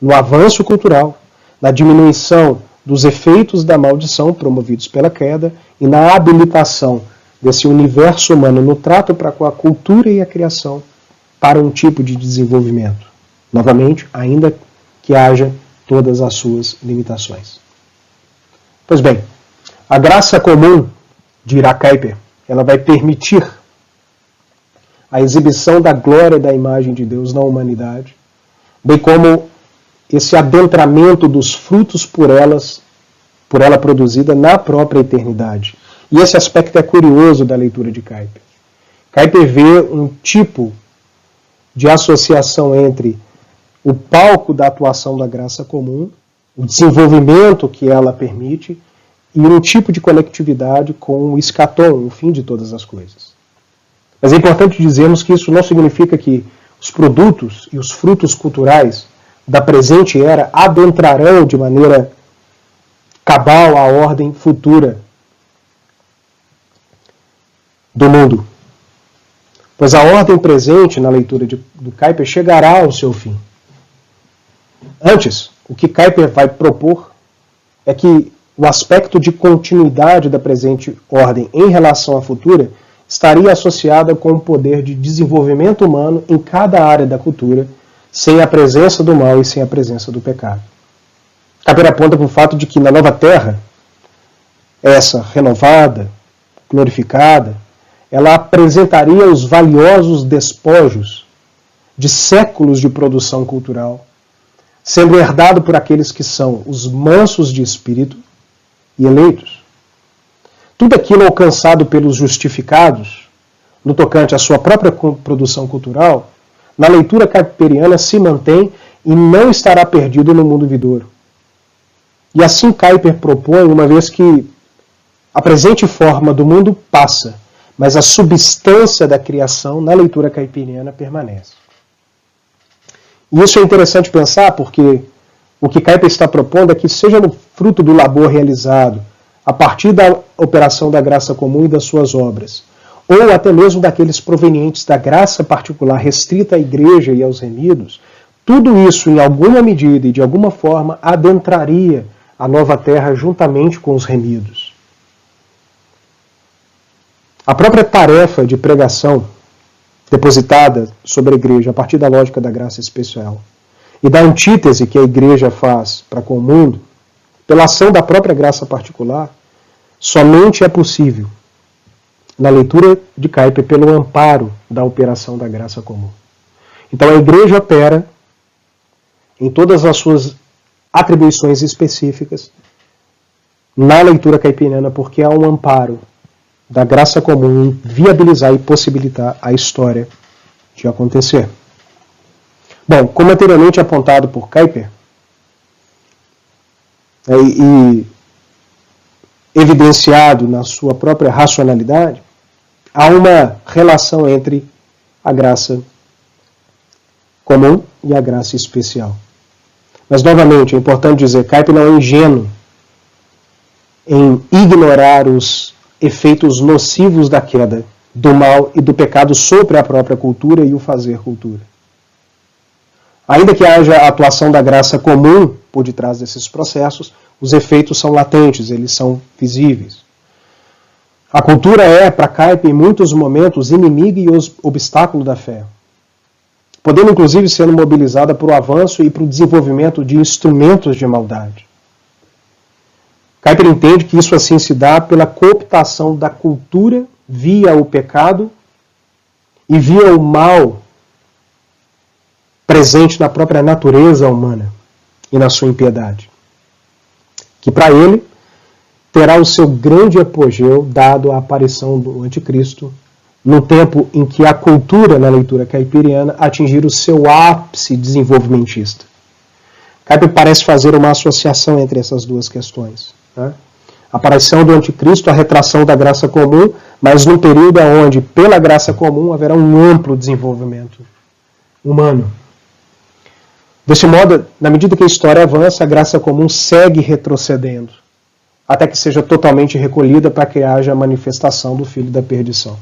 Speaker 1: no avanço cultural, na diminuição dos efeitos da maldição promovidos pela queda e na habilitação desse universo humano no trato para com a cultura e a criação para um tipo de desenvolvimento. Novamente, ainda que haja todas as suas limitações. Pois bem, a graça comum, dirá Kuyper, ela vai permitir a exibição da glória da imagem de Deus na humanidade, bem como esse adentramento dos frutos por ela produzida na própria eternidade. E esse aspecto é curioso da leitura de Kuyper. Kuyper vê um tipo de associação entre o palco da atuação da graça comum, o desenvolvimento que ela permite, e um tipo de conectividade com o escatom, o fim de todas as coisas. Mas é importante dizermos que isso não significa que os produtos e os frutos culturais da presente era adentrarão de maneira cabal a ordem futura do mundo. Pois a ordem presente na leitura do Kuyper chegará ao seu fim. Antes, o que Kuyper vai propor é que o aspecto de continuidade da presente ordem em relação à futura estaria associada com o poder de desenvolvimento humano em cada área da cultura, sem a presença do mal e sem a presença do pecado. Kuyper aponta para o fato de que na nova terra, essa renovada, glorificada, ela apresentaria os valiosos despojos de séculos de produção cultural, sendo herdado por aqueles que são os mansos de espírito e eleitos. Tudo aquilo alcançado pelos justificados, no tocante à sua própria produção cultural, na leitura kuyperiana se mantém e não estará perdido no mundo vindouro. E assim Kuyper propõe, uma vez que a presente forma do mundo passa, mas a substância da criação na leitura kuyperiana permanece. E isso é interessante pensar porque o que Kuyper está propondo é que seja no fruto do labor realizado, a partir da operação da graça comum e das suas obras, ou até mesmo daqueles provenientes da graça particular restrita à igreja e aos remidos, tudo isso, em alguma medida e de alguma forma, adentraria a nova terra juntamente com os remidos. A própria tarefa de pregação depositada sobre a igreja a partir da lógica da graça especial e da antítese que a igreja faz para com o mundo, pela ação da própria graça particular, somente é possível na leitura de Kuyper pelo amparo da operação da graça comum. Então a igreja opera em todas as suas atribuições específicas na leitura kuyperiana porque há um amparo da graça comum em viabilizar e possibilitar a história de acontecer. Bom, como anteriormente apontado por Kuyper, e evidenciado na sua própria racionalidade, há uma relação entre a graça comum e a graça especial. Mas, novamente, é importante dizer que Kuyper não é ingênuo em ignorar os efeitos nocivos da queda, do mal e do pecado sobre a própria cultura e o fazer cultura. Ainda que haja a atuação da graça comum por detrás desses processos, os efeitos são latentes, eles são visíveis. A cultura é, para Kuyper, em muitos momentos, inimiga e obstáculo da fé, podendo inclusive ser mobilizada para o avanço e para o desenvolvimento de instrumentos de maldade. Kuyper entende que isso assim se dá pela cooptação da cultura via o pecado e via o mal presente na própria natureza humana e na sua impiedade, que para ele terá o seu grande apogeu dado a aparição do anticristo no tempo em que a cultura, na leitura kuyperiana, atingir o seu ápice desenvolvimentista. Kuyper parece fazer uma associação entre essas duas questões. Né? A aparição do anticristo, a retração da graça comum, mas num período onde, pela graça comum, haverá um amplo desenvolvimento humano. Desse modo, na medida que a história avança, a graça comum segue retrocedendo, até que seja totalmente recolhida para que haja a manifestação do Filho da perdição.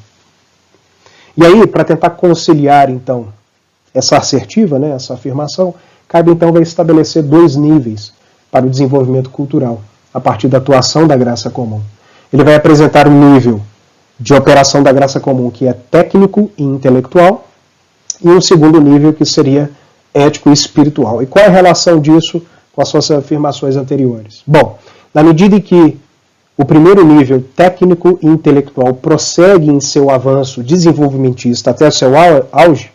Speaker 1: E aí, para tentar conciliar, então, essa assertiva, né, essa afirmação, Kuyper, então, vai estabelecer dois níveis para o desenvolvimento cultural, a partir da atuação da graça comum. Ele vai apresentar um nível de operação da graça comum que é técnico e intelectual, e um segundo nível que seria ético e espiritual. E qual é a relação disso com as suas afirmações anteriores? Bom, na medida em que o primeiro nível, técnico e intelectual, prossegue em seu avanço desenvolvimentista até seu auge,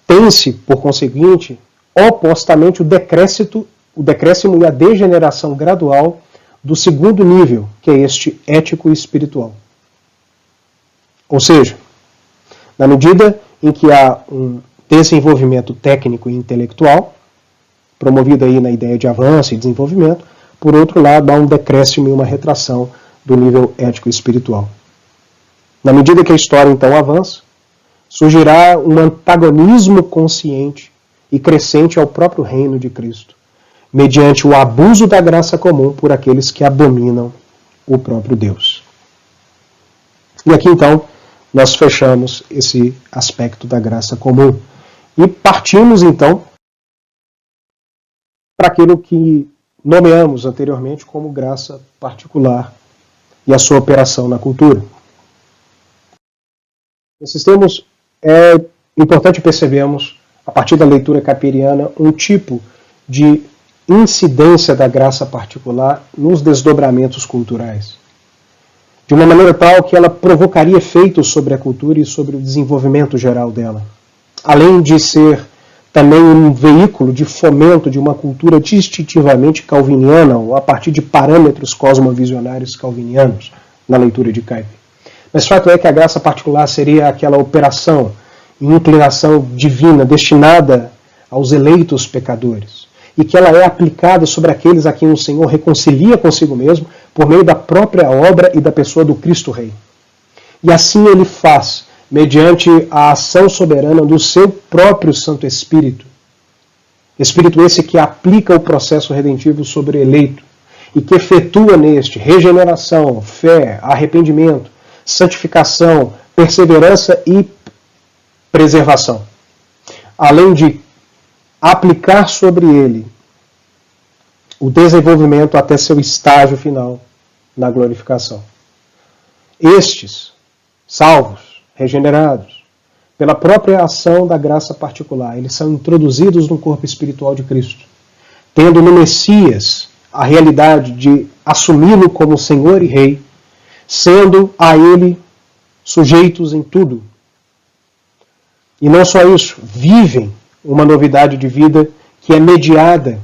Speaker 1: tem-se, por conseguinte, opostamente o decréscimo e a degeneração gradual do segundo nível, que é este ético e espiritual. Ou seja, na medida em que há um desenvolvimento técnico e intelectual, promovido aí na ideia de avanço e desenvolvimento, por outro lado, há um decréscimo e uma retração do nível ético e espiritual. Na medida que a história então avança, surgirá um antagonismo consciente e crescente ao próprio reino de Cristo, mediante o abuso da graça comum por aqueles que abominam o próprio Deus. E aqui então nós fechamos esse aspecto da graça comum e partimos então para aquilo que nomeamos anteriormente como graça particular e a sua operação na cultura. Nesses termos, é importante percebermos, a partir da leitura kuyperiana, um tipo de incidência da graça particular nos desdobramentos culturais, de uma maneira tal que ela provocaria efeitos sobre a cultura e sobre o desenvolvimento geral dela, além de ser também um veículo de fomento de uma cultura distintivamente calviniana, ou a partir de parâmetros cosmovisionários calvinianos, na leitura de Kuyper. Mas o fato é que a graça particular seria aquela operação e inclinação divina destinada aos eleitos pecadores, e que ela é aplicada sobre aqueles a quem o Senhor reconcilia consigo mesmo por meio da própria obra e da pessoa do Cristo Rei. E assim ele faz, mediante a ação soberana do seu próprio Santo Espírito. Espírito esse que aplica o processo redentivo sobre o eleito e que efetua neste regeneração, fé, arrependimento, santificação, perseverança e preservação. Além de aplicar sobre ele o desenvolvimento até seu estágio final na glorificação. Estes, salvos, regenerados, pela própria ação da graça particular. Eles são introduzidos no corpo espiritual de Cristo, tendo no Messias a realidade de assumi-lo como Senhor e Rei, sendo a Ele sujeitos em tudo. E não só isso, vivem uma novidade de vida que é mediada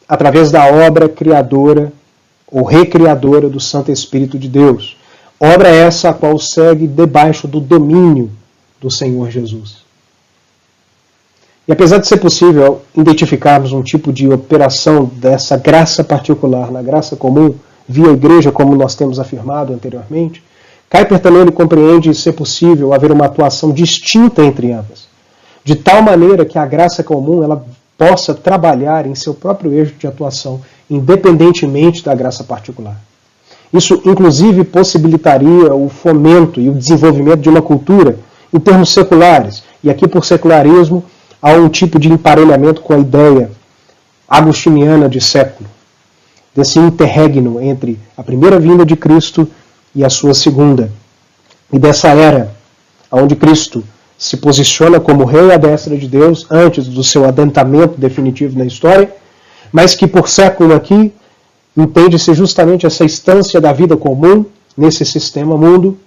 Speaker 1: através da obra criadora ou recriadora do Santo Espírito de Deus. Obra essa a qual segue debaixo do domínio do Senhor Jesus. E apesar de ser possível identificarmos um tipo de operação dessa graça particular na graça comum, via igreja, como nós temos afirmado anteriormente, Kuyper também ele compreende ser possível haver uma atuação distinta entre ambas, de tal maneira que a graça comum ela possa trabalhar em seu próprio eixo de atuação, independentemente da graça particular. Isso, inclusive, possibilitaria o fomento e o desenvolvimento de uma cultura em termos seculares. E aqui, por secularismo, há um tipo de emparelhamento com a ideia agostiniana de século, desse interregno entre a primeira vinda de Cristo e a sua segunda. E dessa era, onde Cristo se posiciona como rei à destra de Deus antes do seu adentamento definitivo na história, mas que por século aqui entende-se justamente essa instância da vida comum nesse sistema mundo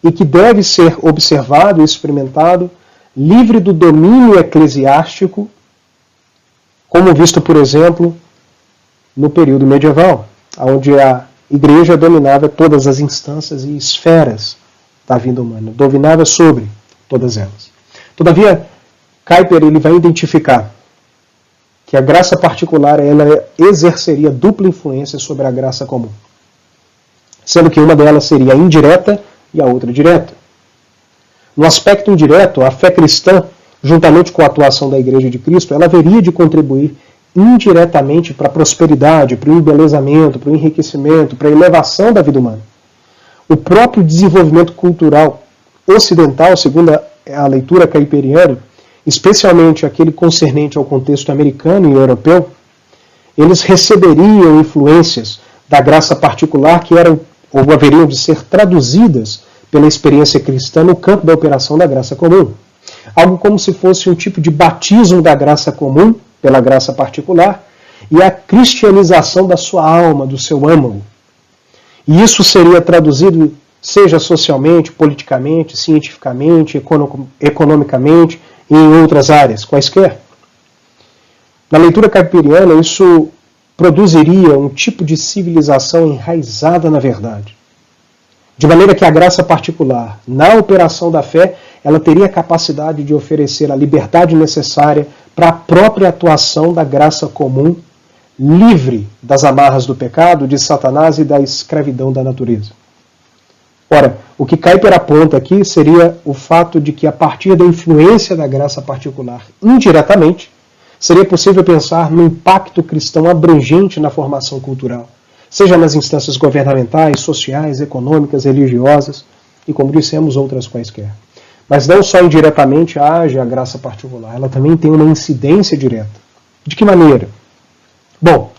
Speaker 1: e que deve ser observado e experimentado livre do domínio eclesiástico, como visto, por exemplo, no período medieval, onde a igreja dominava todas as instâncias e esferas da vida humana, dominava sobre todas elas. Todavia, Kuyper ele vai identificar que a graça particular ela exerceria dupla influência sobre a graça comum, sendo que uma delas seria indireta e a outra direta. No aspecto indireto, a fé cristã, juntamente com a atuação da Igreja de Cristo, ela haveria de contribuir indiretamente para a prosperidade, para o embelezamento, para o enriquecimento, para a elevação da vida humana. O próprio desenvolvimento cultural ocidental, segundo a leitura kuyperiana, especialmente aquele concernente ao contexto americano e europeu, eles receberiam influências da graça particular que eram ou haveriam de ser traduzidas pela experiência cristã no campo da operação da graça comum. Algo como se fosse um tipo de batismo da graça comum pela graça particular e a cristianização da sua alma, do seu âmago. E isso seria traduzido seja socialmente, politicamente, cientificamente, economicamente e em outras áreas, quaisquer. Na leitura kuyperiana, isso produziria um tipo de civilização enraizada na verdade. De maneira que a graça particular, na operação da fé, ela teria a capacidade de oferecer a liberdade necessária para a própria atuação da graça comum, livre das amarras do pecado, de Satanás e da escravidão da natureza. Ora, o que Kuyper aponta aqui seria o fato de que, a partir da influência da graça particular, indiretamente, seria possível pensar no impacto cristão abrangente na formação cultural, seja nas instâncias governamentais, sociais, econômicas, religiosas e, como dissemos, outras quaisquer. Mas não só indiretamente age a graça particular, ela também tem uma incidência direta. De que maneira? Bom,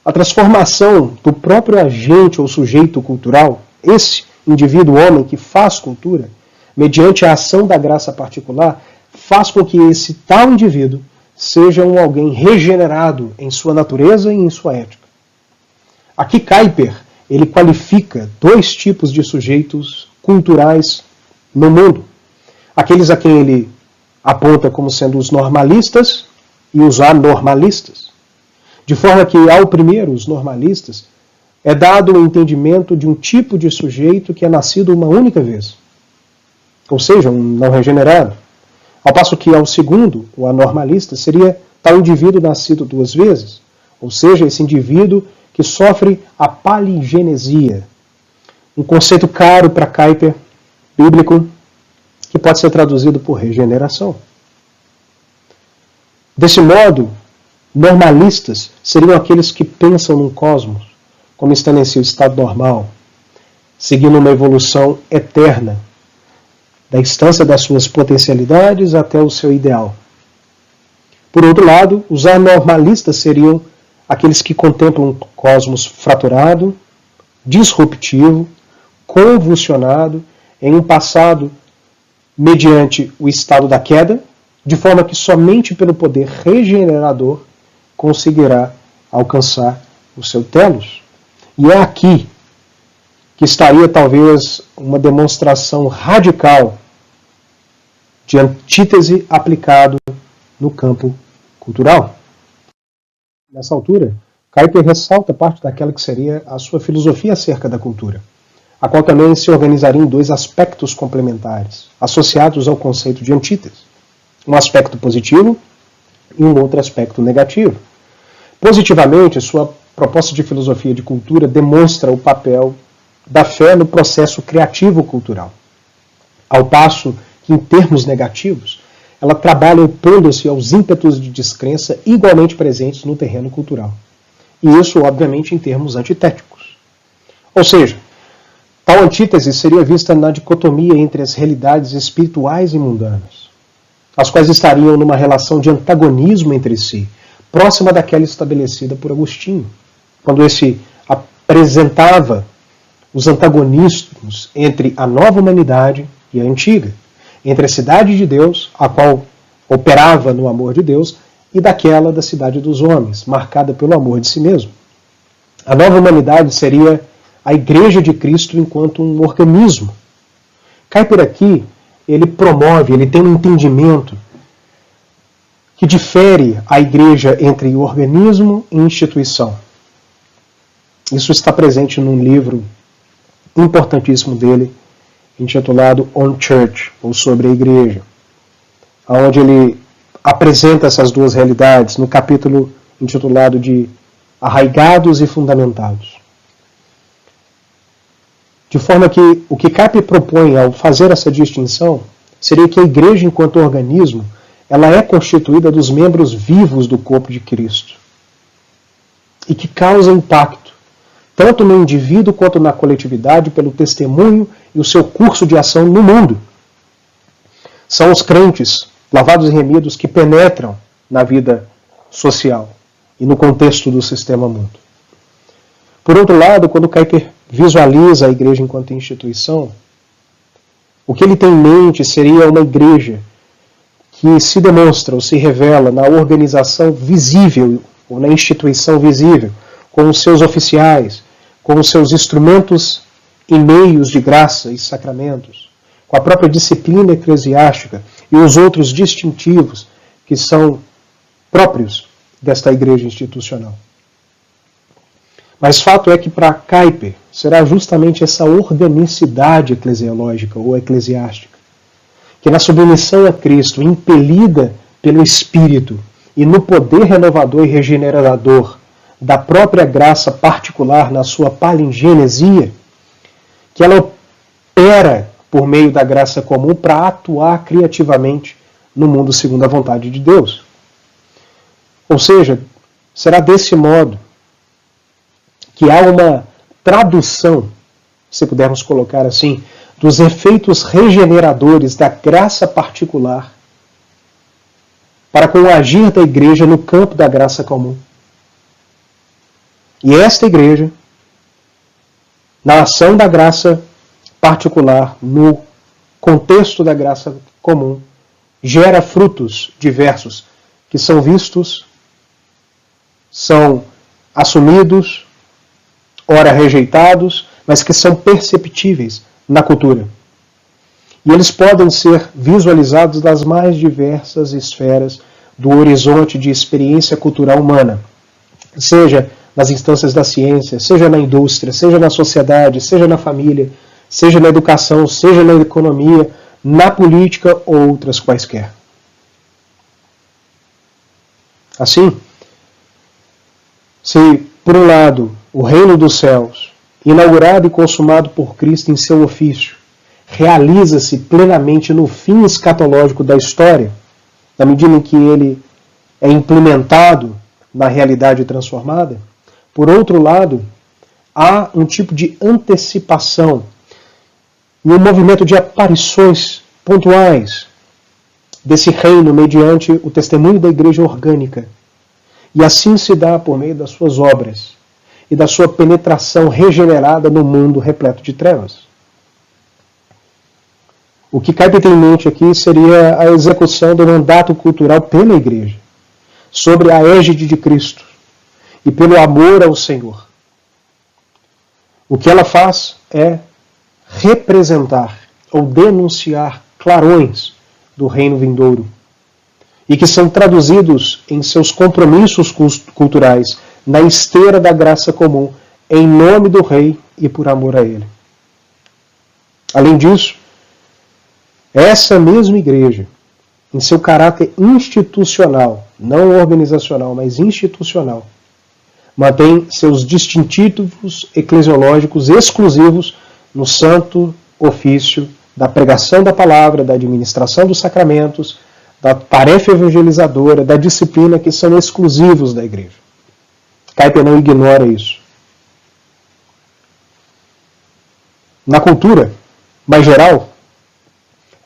Speaker 1: a transformação do próprio agente ou sujeito cultural, esse indivíduo homem que faz cultura, mediante a ação da graça particular, faz com que esse tal indivíduo seja um alguém regenerado em sua natureza e em sua ética. Aqui Kuyper ele qualifica dois tipos de sujeitos culturais no mundo. Aqueles a quem ele aponta como sendo os normalistas e os anormalistas. De forma que, ao primeiro, os normalistas, é dado o entendimento de um tipo de sujeito que é nascido uma única vez, ou seja, um não regenerado. Ao passo que, ao segundo, o anormalista, seria tal indivíduo nascido duas vezes, ou seja, esse indivíduo que sofre a paligenesia, um conceito caro para Kuyper, bíblico, que pode ser traduzido por regeneração. Desse modo, normalistas seriam aqueles que pensam num cosmos como estando em seu estado normal, seguindo uma evolução eterna, da instância das suas potencialidades até o seu ideal. Por outro lado, os anormalistas seriam aqueles que contemplam um cosmos fraturado, disruptivo, convulsionado, em um passado mediante o estado da queda, de forma que somente pelo poder regenerador conseguirá alcançar o seu telos. E é aqui que estaria talvez uma demonstração radical de antítese aplicado no campo cultural. Nessa altura, Kuyper ressalta parte daquela que seria a sua filosofia acerca da cultura, a qual também se organizaria em dois aspectos complementares, associados ao conceito de antítese. Um aspecto positivo e um outro aspecto negativo. Positivamente, sua proposta de filosofia de cultura demonstra o papel da fé no processo criativo cultural, ao passo que, em termos negativos, ela trabalha opondo-se aos ímpetos de descrença igualmente presentes no terreno cultural. E isso, obviamente, em termos antitéticos. Ou seja, tal antítese seria vista na dicotomia entre as realidades espirituais e mundanas, as quais estariam numa relação de antagonismo entre si, próxima daquela estabelecida por Agostinho, quando esse apresentava os antagonismos entre a nova humanidade e a antiga, entre a cidade de Deus, a qual operava no amor de Deus, e daquela da cidade dos homens, marcada pelo amor de si mesmo. A nova humanidade seria a Igreja de Cristo enquanto um organismo. Kuyper aqui, ele promove, ele tem um entendimento que difere a Igreja entre organismo e instituição. Isso está presente num livro importantíssimo dele, intitulado On Church, ou Sobre a Igreja, onde ele apresenta essas duas realidades no capítulo intitulado de Arraigados e Fundamentados. De forma que o que Kuyper propõe ao fazer essa distinção seria que a Igreja, enquanto organismo, ela é constituída dos membros vivos do corpo de Cristo e que causa impacto, tanto no indivíduo quanto na coletividade, pelo testemunho e o seu curso de ação no mundo. São os crentes, lavados e remidos, que penetram na vida social e no contexto do sistema mundo. Por outro lado, quando Kuyper visualiza a igreja enquanto instituição, o que ele tem em mente seria uma igreja que se demonstra ou se revela na organização visível ou na instituição visível, com os seus oficiais, com os seus instrumentos e meios de graça e sacramentos, com a própria disciplina eclesiástica e os outros distintivos que são próprios desta igreja institucional. Mas fato é que para Kuyper será justamente essa organicidade eclesiológica ou eclesiástica, que na submissão a Cristo, impelida pelo Espírito e no poder renovador e regenerador da própria graça particular na sua palingenesia, que ela opera por meio da graça comum para atuar criativamente no mundo segundo a vontade de Deus. Ou seja, será desse modo que há uma tradução, se pudermos colocar assim, dos efeitos regeneradores da graça particular para com o agir da igreja no campo da graça comum. E esta igreja, na ação da graça particular, no contexto da graça comum, gera frutos diversos que são vistos, são assumidos, ora rejeitados, mas que são perceptíveis na cultura. E eles podem ser visualizados das mais diversas esferas do horizonte de experiência cultural humana, seja nas instâncias da ciência, seja na indústria, seja na sociedade, seja na família, seja na educação, seja na economia, na política ou outras quaisquer. Assim, se, por um lado, o reino dos céus, inaugurado e consumado por Cristo em seu ofício, realiza-se plenamente no fim escatológico da história, na medida em que ele é implementado na realidade transformada, por outro lado, há um tipo de antecipação e um movimento de aparições pontuais desse reino mediante o testemunho da igreja orgânica. E assim se dá por meio das suas obras e da sua penetração regenerada no mundo repleto de trevas. O que Kuyper tem em mente aqui seria a execução do mandato cultural pela Igreja, sobre a égide de Cristo e pelo amor ao Senhor. O que ela faz é representar ou denunciar clarões do reino vindouro e que são traduzidos em seus compromissos culturais na esteira da graça comum, em nome do Rei e por amor a Ele. Além disso, essa mesma Igreja, em seu caráter institucional, não organizacional, mas institucional, mantém seus distintivos eclesiológicos exclusivos no santo ofício da pregação da palavra, da administração dos sacramentos, da tarefa evangelizadora, da disciplina, que são exclusivos da Igreja. Kuyper não ignora isso. Na cultura mais geral,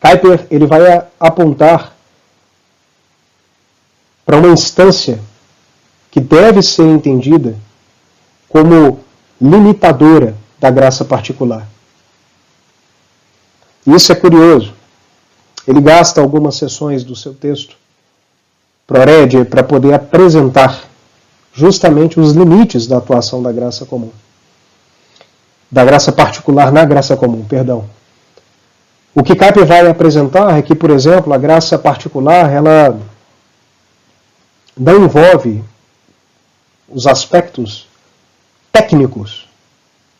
Speaker 1: Kuyper ele vai apontar para uma instância que deve ser entendida como limitadora da graça particular. E isso é curioso. Ele gasta algumas sessões do seu texto, Proredia, para poder apresentar justamente os limites da atuação da graça comum. Da graça particular na graça comum, perdão. O que Kuyper vai apresentar é que, por exemplo, a graça particular, ela não envolve os aspectos técnicos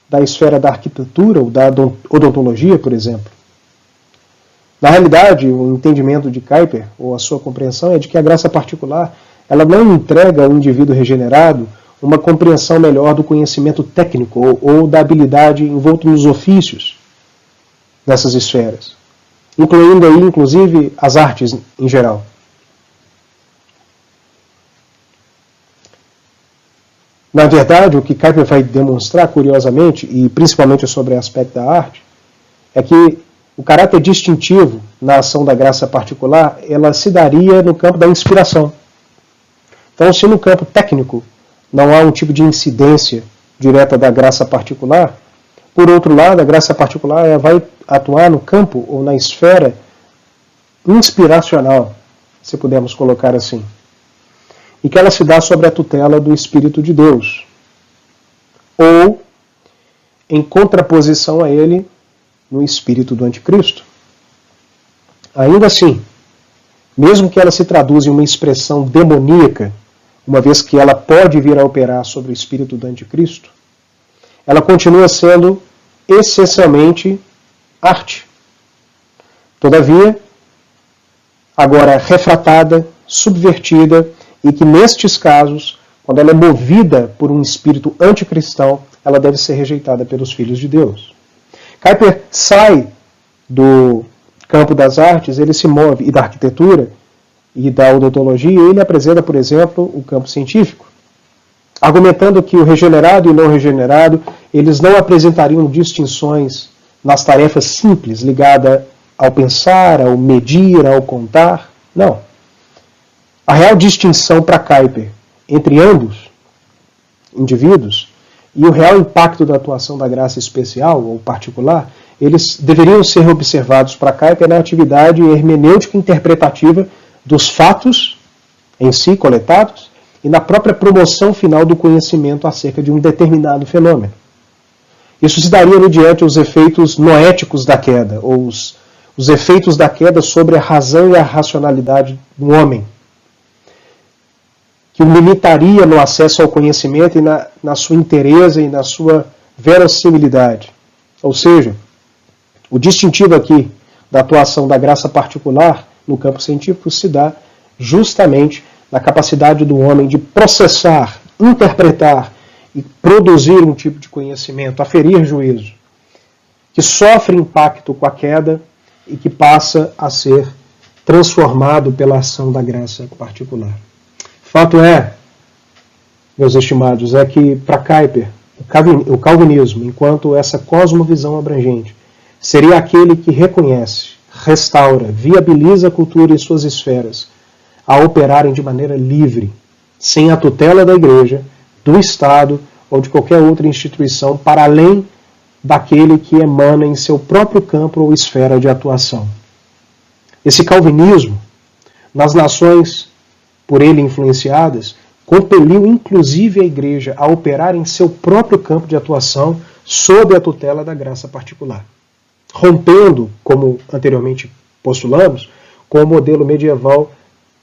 Speaker 1: da esfera da arquitetura ou da odontologia, por exemplo. Na realidade, o entendimento de Kuyper, ou a sua compreensão, é de que a graça particular ela não entrega ao indivíduo regenerado uma compreensão melhor do conhecimento técnico ou da habilidade envolto nos ofícios dessas esferas, incluindo aí, inclusive, as artes em geral. Na verdade, o que Kuyper vai demonstrar, curiosamente, e principalmente sobre o aspecto da arte, é que o caráter distintivo na ação da graça particular, ela se daria no campo da inspiração. Então, se no campo técnico não há um tipo de incidência direta da graça particular, por outro lado, a graça particular ela vai atuar no campo ou na esfera inspiracional, se pudermos colocar assim, e que ela se dá sob a tutela do Espírito de Deus, ou em contraposição a ele no espírito do anticristo. Ainda assim, mesmo que ela se traduza em uma expressão demoníaca, uma vez que ela pode vir a operar sobre o espírito do anticristo, ela continua sendo essencialmente arte. Todavia, agora refratada, subvertida, e que nestes casos, quando ela é movida por um espírito anticristão, ela deve ser rejeitada pelos filhos de Deus. Kuyper sai do campo das artes, ele se move, e da arquitetura, e da odontologia, e ele apresenta, por exemplo, o campo científico, argumentando que o regenerado e o não regenerado, eles não apresentariam distinções nas tarefas simples, ligadas ao pensar, ao medir, ao contar. Não. A real distinção para Kuyper entre ambos indivíduos e o real impacto da atuação da graça especial ou particular, eles deveriam ser observados para Kuyper na atividade hermenêutica interpretativa dos fatos em si coletados e na própria promoção final do conhecimento acerca de um determinado fenômeno. Isso se daria mediante os efeitos noéticos da queda, ou os efeitos da queda sobre a razão e a racionalidade do homem, que o limitaria no acesso ao conhecimento e na sua inteireza e na sua verossimilidade. Ou seja, o distintivo aqui da atuação da graça particular no campo científico se dá justamente na capacidade do homem de processar, interpretar e produzir um tipo de conhecimento, aferir juízo, que sofre impacto com a queda e que passa a ser transformado pela ação da graça particular. Fato é, meus estimados, é que para Kuyper, o calvinismo, enquanto essa cosmovisão abrangente, seria aquele que reconhece, restaura, viabiliza a cultura e suas esferas a operarem de maneira livre, sem a tutela da Igreja, do Estado ou de qualquer outra instituição, para além daquele que emana em seu próprio campo ou esfera de atuação. Esse calvinismo, nas nações por ele influenciadas, compeliu inclusive a Igreja a operar em seu próprio campo de atuação sob a tutela da graça particular, rompendo, como anteriormente postulamos, com o modelo medieval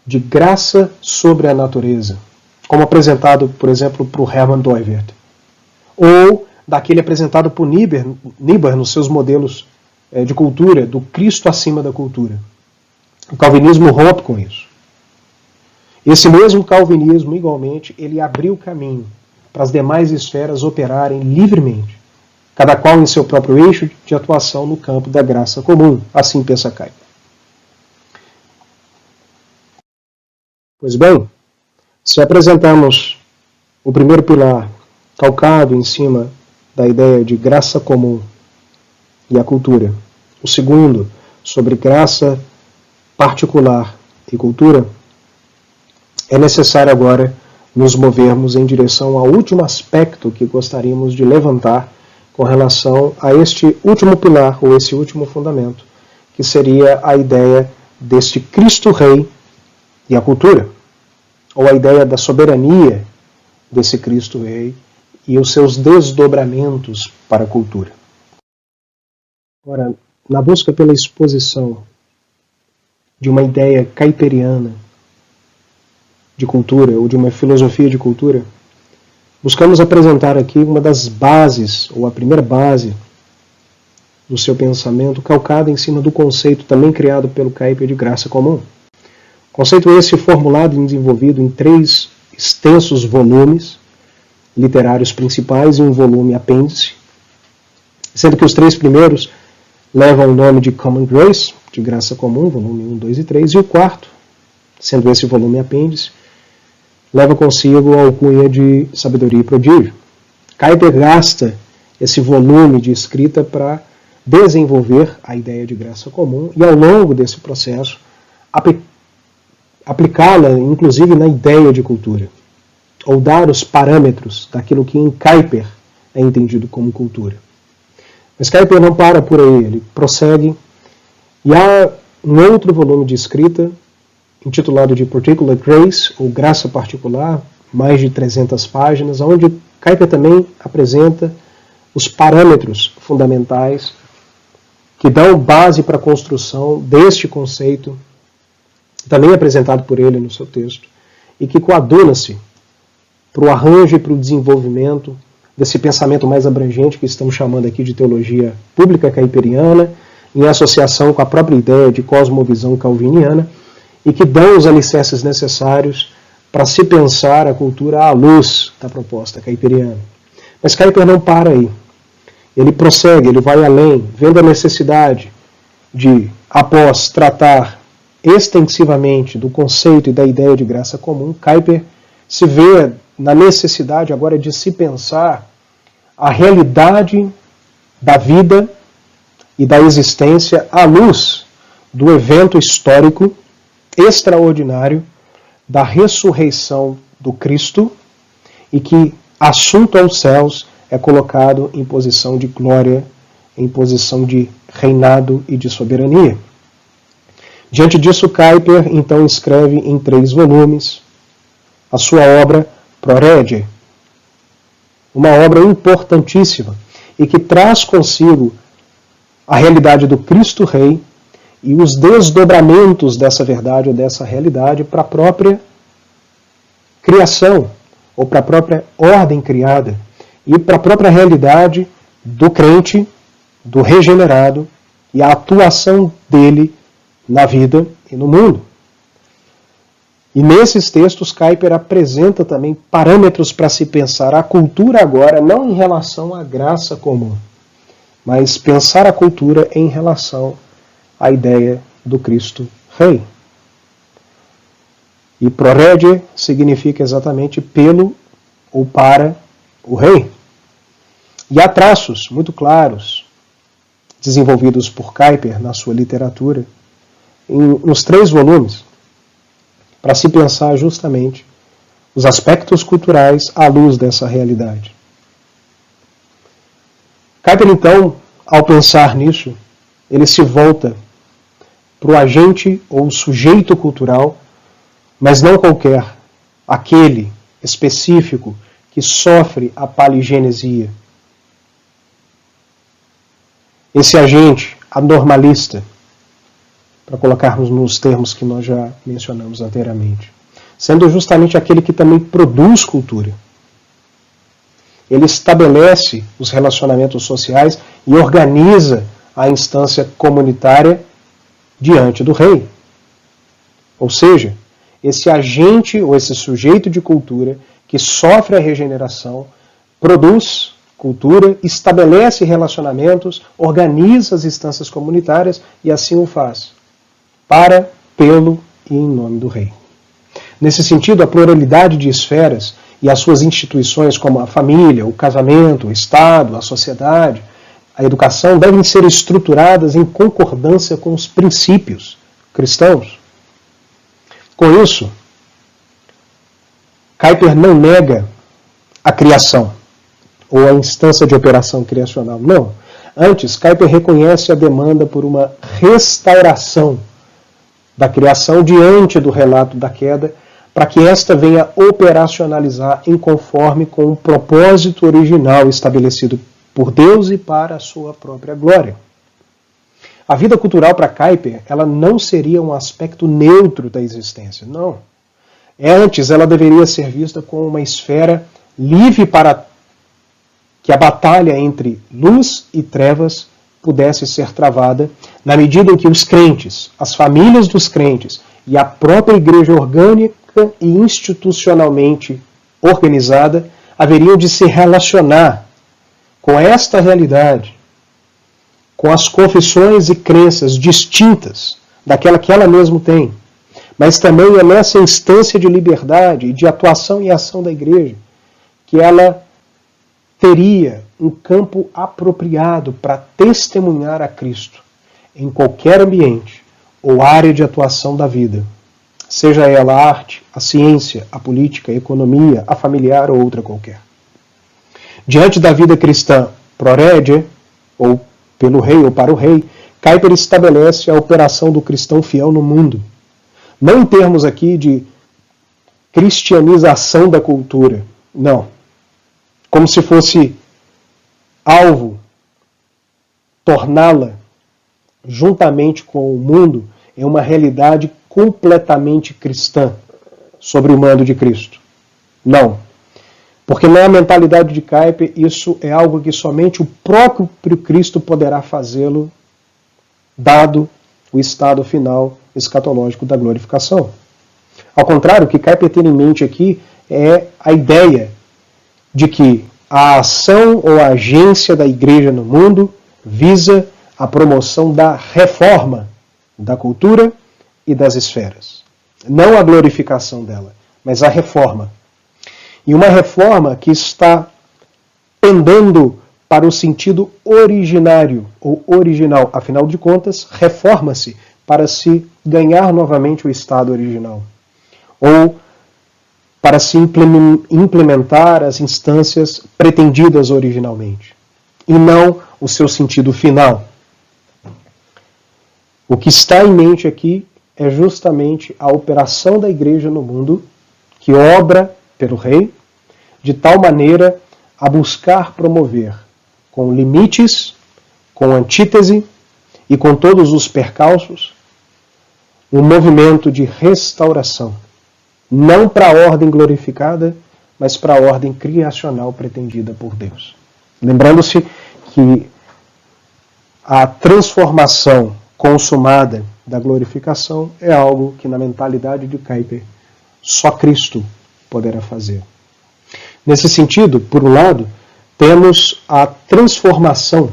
Speaker 1: de graça sobre a natureza, como apresentado, por exemplo, por Hermann Doivert, ou daquele apresentado por Niebuhr nos seus modelos de cultura, do Cristo acima da cultura. O calvinismo rompe com isso. Esse mesmo calvinismo, igualmente, ele abriu caminho para as demais esferas operarem livremente, cada qual em seu próprio eixo de atuação no campo da graça comum. Assim pensa Kuyper. Pois bem, se apresentamos o primeiro pilar calcado em cima da ideia de graça comum e a cultura, o segundo sobre graça particular e cultura, é necessário agora nos movermos em direção ao último aspecto que gostaríamos de levantar com relação a este último pilar, ou esse último fundamento, que seria a ideia deste Cristo Rei e a cultura, ou a ideia da soberania desse Cristo Rei e os seus desdobramentos para a cultura. Ora, na busca pela exposição de uma ideia kuiperiana de cultura, ou de uma filosofia de cultura, buscamos apresentar aqui uma das bases, ou a primeira base do seu pensamento, calcada em cima do conceito também criado pelo Kuyper de graça comum. Conceito esse formulado e desenvolvido em 3 extensos volumes literários principais e um volume apêndice, sendo que os 3 primeiros levam o nome de Common Grace, de graça comum, volume 1, 2 e 3, e o quarto, sendo esse volume apêndice, leva consigo a alcunha de Sabedoria e Prodígio. Kuyper gasta esse volume de escrita para desenvolver a ideia de graça comum e, ao longo desse processo, aplicá-la, inclusive, na ideia de cultura, ou dar os parâmetros daquilo que em Kuyper é entendido como cultura. Mas Kuyper não para por aí, ele prossegue, e há um outro volume de escrita, intitulado de Particular Grace, ou Graça Particular, mais de 300 páginas, onde Kuyper também apresenta os parâmetros fundamentais que dão base para a construção deste conceito, também apresentado por ele no seu texto, e que coaduna-se para o arranjo e para o desenvolvimento desse pensamento mais abrangente que estamos chamando aqui de teologia pública kuiperiana, em associação com a própria ideia de cosmovisão calviniana, e que dão os alicerces necessários para se pensar a cultura à luz da proposta kuiperiana. Mas Kuyper não para aí. Ele prossegue, ele vai além, vendo a necessidade de, após tratar extensivamente do conceito e da ideia de graça comum, Kuyper se vê na necessidade agora de se pensar a realidade da vida e da existência à luz do evento histórico extraordinário da ressurreição do Cristo, e que, assunto aos céus, é colocado em posição de glória, em posição de reinado e de soberania. Diante disso, Kuyper então escreve em 3 volumes a sua obra Proregie, uma obra importantíssima e que traz consigo a realidade do Cristo Rei e os desdobramentos dessa verdade ou dessa realidade para a própria criação, ou para a própria ordem criada, e para a própria realidade do crente, do regenerado, e a atuação dele na vida e no mundo. E nesses textos, Kuyper apresenta também parâmetros para se pensar a cultura agora, não em relação à graça comum, mas pensar a cultura em relação à ideia do Cristo Rei. E Proregie significa exatamente pelo ou para o Rei. E há traços muito claros, desenvolvidos por Kuyper na sua literatura, nos 3 volumes, para se pensar justamente os aspectos culturais à luz dessa realidade. Kuyper, então, ao pensar nisso, ele se volta para o agente ou o sujeito cultural, mas não qualquer, aquele específico que sofre a paligenesia. Esse agente anormalista, para colocarmos nos termos que nós já mencionamos anteriormente, sendo justamente aquele que também produz cultura. Ele estabelece os relacionamentos sociais e organiza a instância comunitária diante do rei. Ou seja, esse agente ou esse sujeito de cultura que sofre a regeneração, produz cultura, estabelece relacionamentos, organiza as instâncias comunitárias e assim o faz, para, pelo e em nome do rei. Nesse sentido, a pluralidade de esferas e as suas instituições como a família, o casamento, o Estado, a sociedade, a educação devem ser estruturadas em concordância com os princípios cristãos. Com isso, Kuyper não nega a criação ou a instância de operação criacional. Não. Antes, Kuyper reconhece a demanda por uma restauração da criação diante do relato da queda, para que esta venha operacionalizar em conforme com o propósito original estabelecido por Deus e para a sua própria glória. A vida cultural para Kuyper, ela não seria um aspecto neutro da existência, não. Antes, ela deveria ser vista como uma esfera livre para que a batalha entre luz e trevas pudesse ser travada, na medida em que os crentes, as famílias dos crentes e a própria igreja orgânica e institucionalmente organizada haveriam de se relacionar com esta realidade, com as confissões e crenças distintas daquela que ela mesma tem, mas também é nessa instância de liberdade e de atuação e ação da igreja que ela teria um campo apropriado para testemunhar a Cristo em qualquer ambiente ou área de atuação da vida, seja ela a arte, a ciência, a política, a economia, a familiar ou outra qualquer. Diante da vida cristã pro rege, ou pelo rei ou para o rei, Kuyper estabelece a operação do cristão fiel no mundo. Não em termos aqui de cristianização da cultura, não. Como se fosse alvo torná-la, juntamente com o mundo, em uma realidade completamente cristã, sob o mando de Cristo. Não. Porque na mentalidade de Kuyper, isso é algo que somente o próprio Cristo poderá fazê-lo, dado o estado final escatológico da glorificação. Ao contrário, o que Kuyper tem em mente aqui é a ideia de que a ação ou a agência da igreja no mundo visa a promoção da reforma da cultura e das esferas. Não a glorificação dela, mas a reforma. E uma reforma que está pendendo para o sentido originário ou original. Afinal de contas, reforma-se para se ganhar novamente o estado original. Ou para se implementar as instâncias pretendidas originalmente. E não o seu sentido final. O que está em mente aqui é justamente a operação da igreja no mundo, que obra pelo rei, de tal maneira a buscar promover, com limites, com antítese e com todos os percalços, um movimento de restauração. Não para a ordem glorificada, mas para a ordem criacional pretendida por Deus. Lembrando-se que a transformação consumada da glorificação é algo que na mentalidade de Kuyper só Cristo poderá fazer. Nesse sentido, por um lado, temos a transformação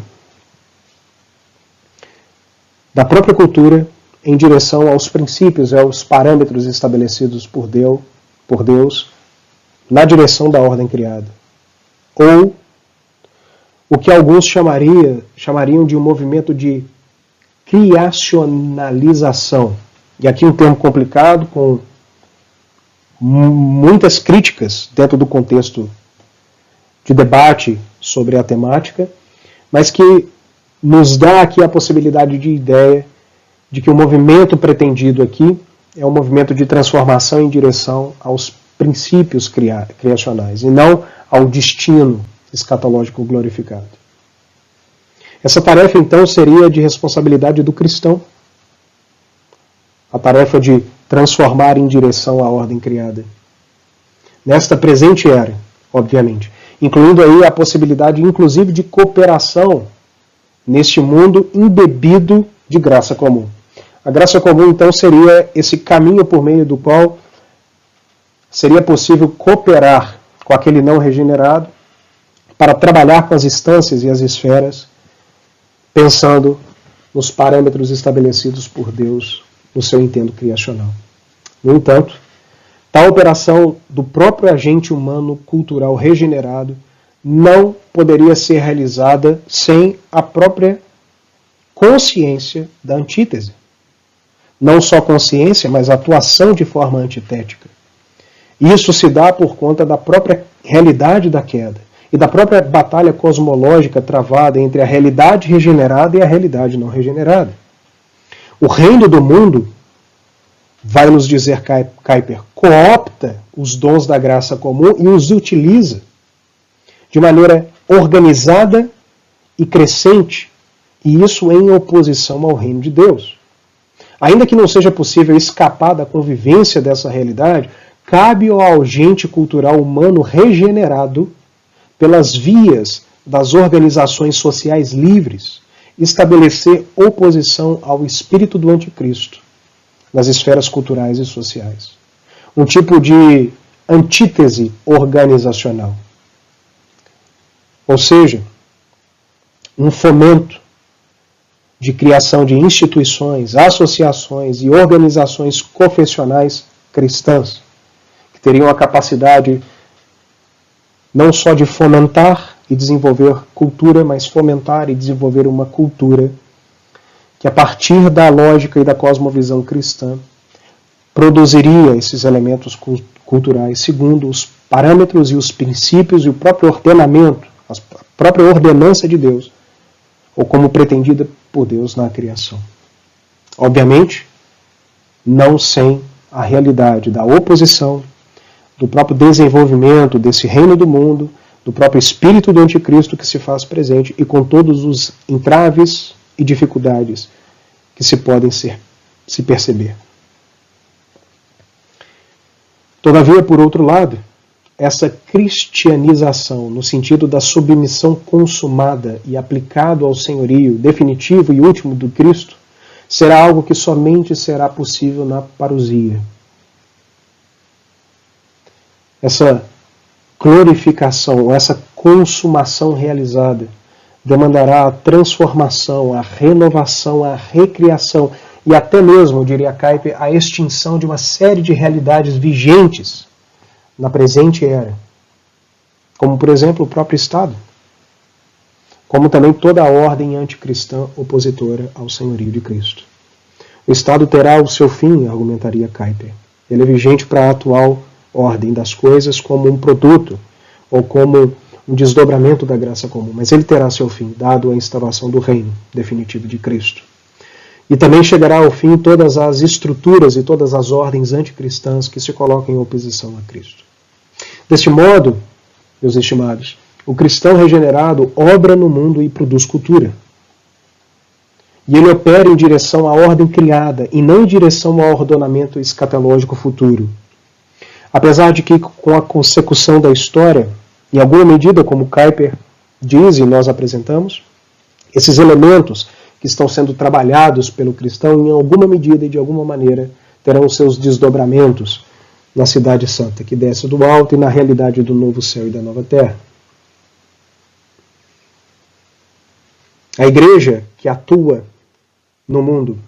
Speaker 1: da própria cultura em direção aos princípios e aos parâmetros estabelecidos por Deus na direção da ordem criada. Ou o que alguns chamariam de um movimento de criacionalização. E aqui um termo complicado, com muitas críticas dentro do contexto de debate sobre a temática, mas que nos dá aqui a possibilidade de ideia de que o movimento pretendido aqui é um movimento de transformação em direção aos princípios criacionais e não ao destino escatológico glorificado. Essa tarefa, então, seria de responsabilidade do cristão, a tarefa de transformar em direção à ordem criada. Nesta presente era, obviamente, incluindo aí a possibilidade, inclusive, de cooperação neste mundo embebido de graça comum. A graça comum, então, seria esse caminho por meio do qual seria possível cooperar com aquele não regenerado para trabalhar com as instâncias e as esferas, pensando nos parâmetros estabelecidos por Deus no seu intento criacional. No entanto, tal operação do próprio agente humano cultural regenerado não poderia ser realizada sem a própria consciência da antítese. Não só consciência, mas atuação de forma antitética. Isso se dá por conta da própria realidade da queda e da própria batalha cosmológica travada entre a realidade regenerada e a realidade não regenerada. O reino do mundo, vai nos dizer Kuyper, coopta os dons da graça comum e os utiliza de maneira organizada e crescente, e isso em oposição ao reino de Deus. Ainda que não seja possível escapar da convivência dessa realidade, cabe ao agente cultural humano regenerado, pelas vias das organizações sociais livres, estabelecer oposição ao espírito do anticristo nas esferas culturais e sociais. Um tipo de antítese organizacional. Ou seja, um fomento de criação de instituições, associações e organizações confessionais cristãs, que teriam a capacidade não só de fomentar e desenvolver cultura, mas fomentar e desenvolver uma cultura que, a partir da lógica e da cosmovisão cristã, produziria esses elementos culturais segundo os parâmetros e os princípios e o próprio ordenamento, a própria ordenança de Deus, ou como pretendida por Deus na criação. Obviamente, não sem a realidade da oposição, do próprio desenvolvimento desse reino do mundo, do próprio espírito do anticristo que se faz presente e com todos os entraves e dificuldades que se podem se perceber. Todavia, por outro lado, essa cristianização, no sentido da submissão consumada e aplicado ao senhorio definitivo e último do Cristo, será algo que somente será possível na parousia. Essa glorificação, essa consumação realizada, demandará a transformação, a renovação, a recriação e até mesmo, eu diria Kuyper, a extinção de uma série de realidades vigentes na presente era, como por exemplo o próprio Estado, como também toda a ordem anticristã opositora ao senhorio de Cristo. O Estado terá o seu fim, argumentaria Kuyper. Ele é vigente para a atual ordem das coisas como um produto ou como um desdobramento da graça comum, mas ele terá seu fim, dado a instauração do reino definitivo de Cristo. E também chegará ao fim todas as estruturas e todas as ordens anticristãs que se colocam em oposição a Cristo. Deste modo, meus estimados, o cristão regenerado obra no mundo e produz cultura. E ele opera em direção à ordem criada e não em direção ao ordenamento escatológico futuro. Apesar de que, com a consecução da história, em alguma medida, como Kuyper diz e nós apresentamos, esses elementos que estão sendo trabalhados pelo cristão, em alguma medida e de alguma maneira, terão seus desdobramentos na cidade santa, que desce do alto e na realidade do novo céu e da nova terra. A igreja que atua no mundo,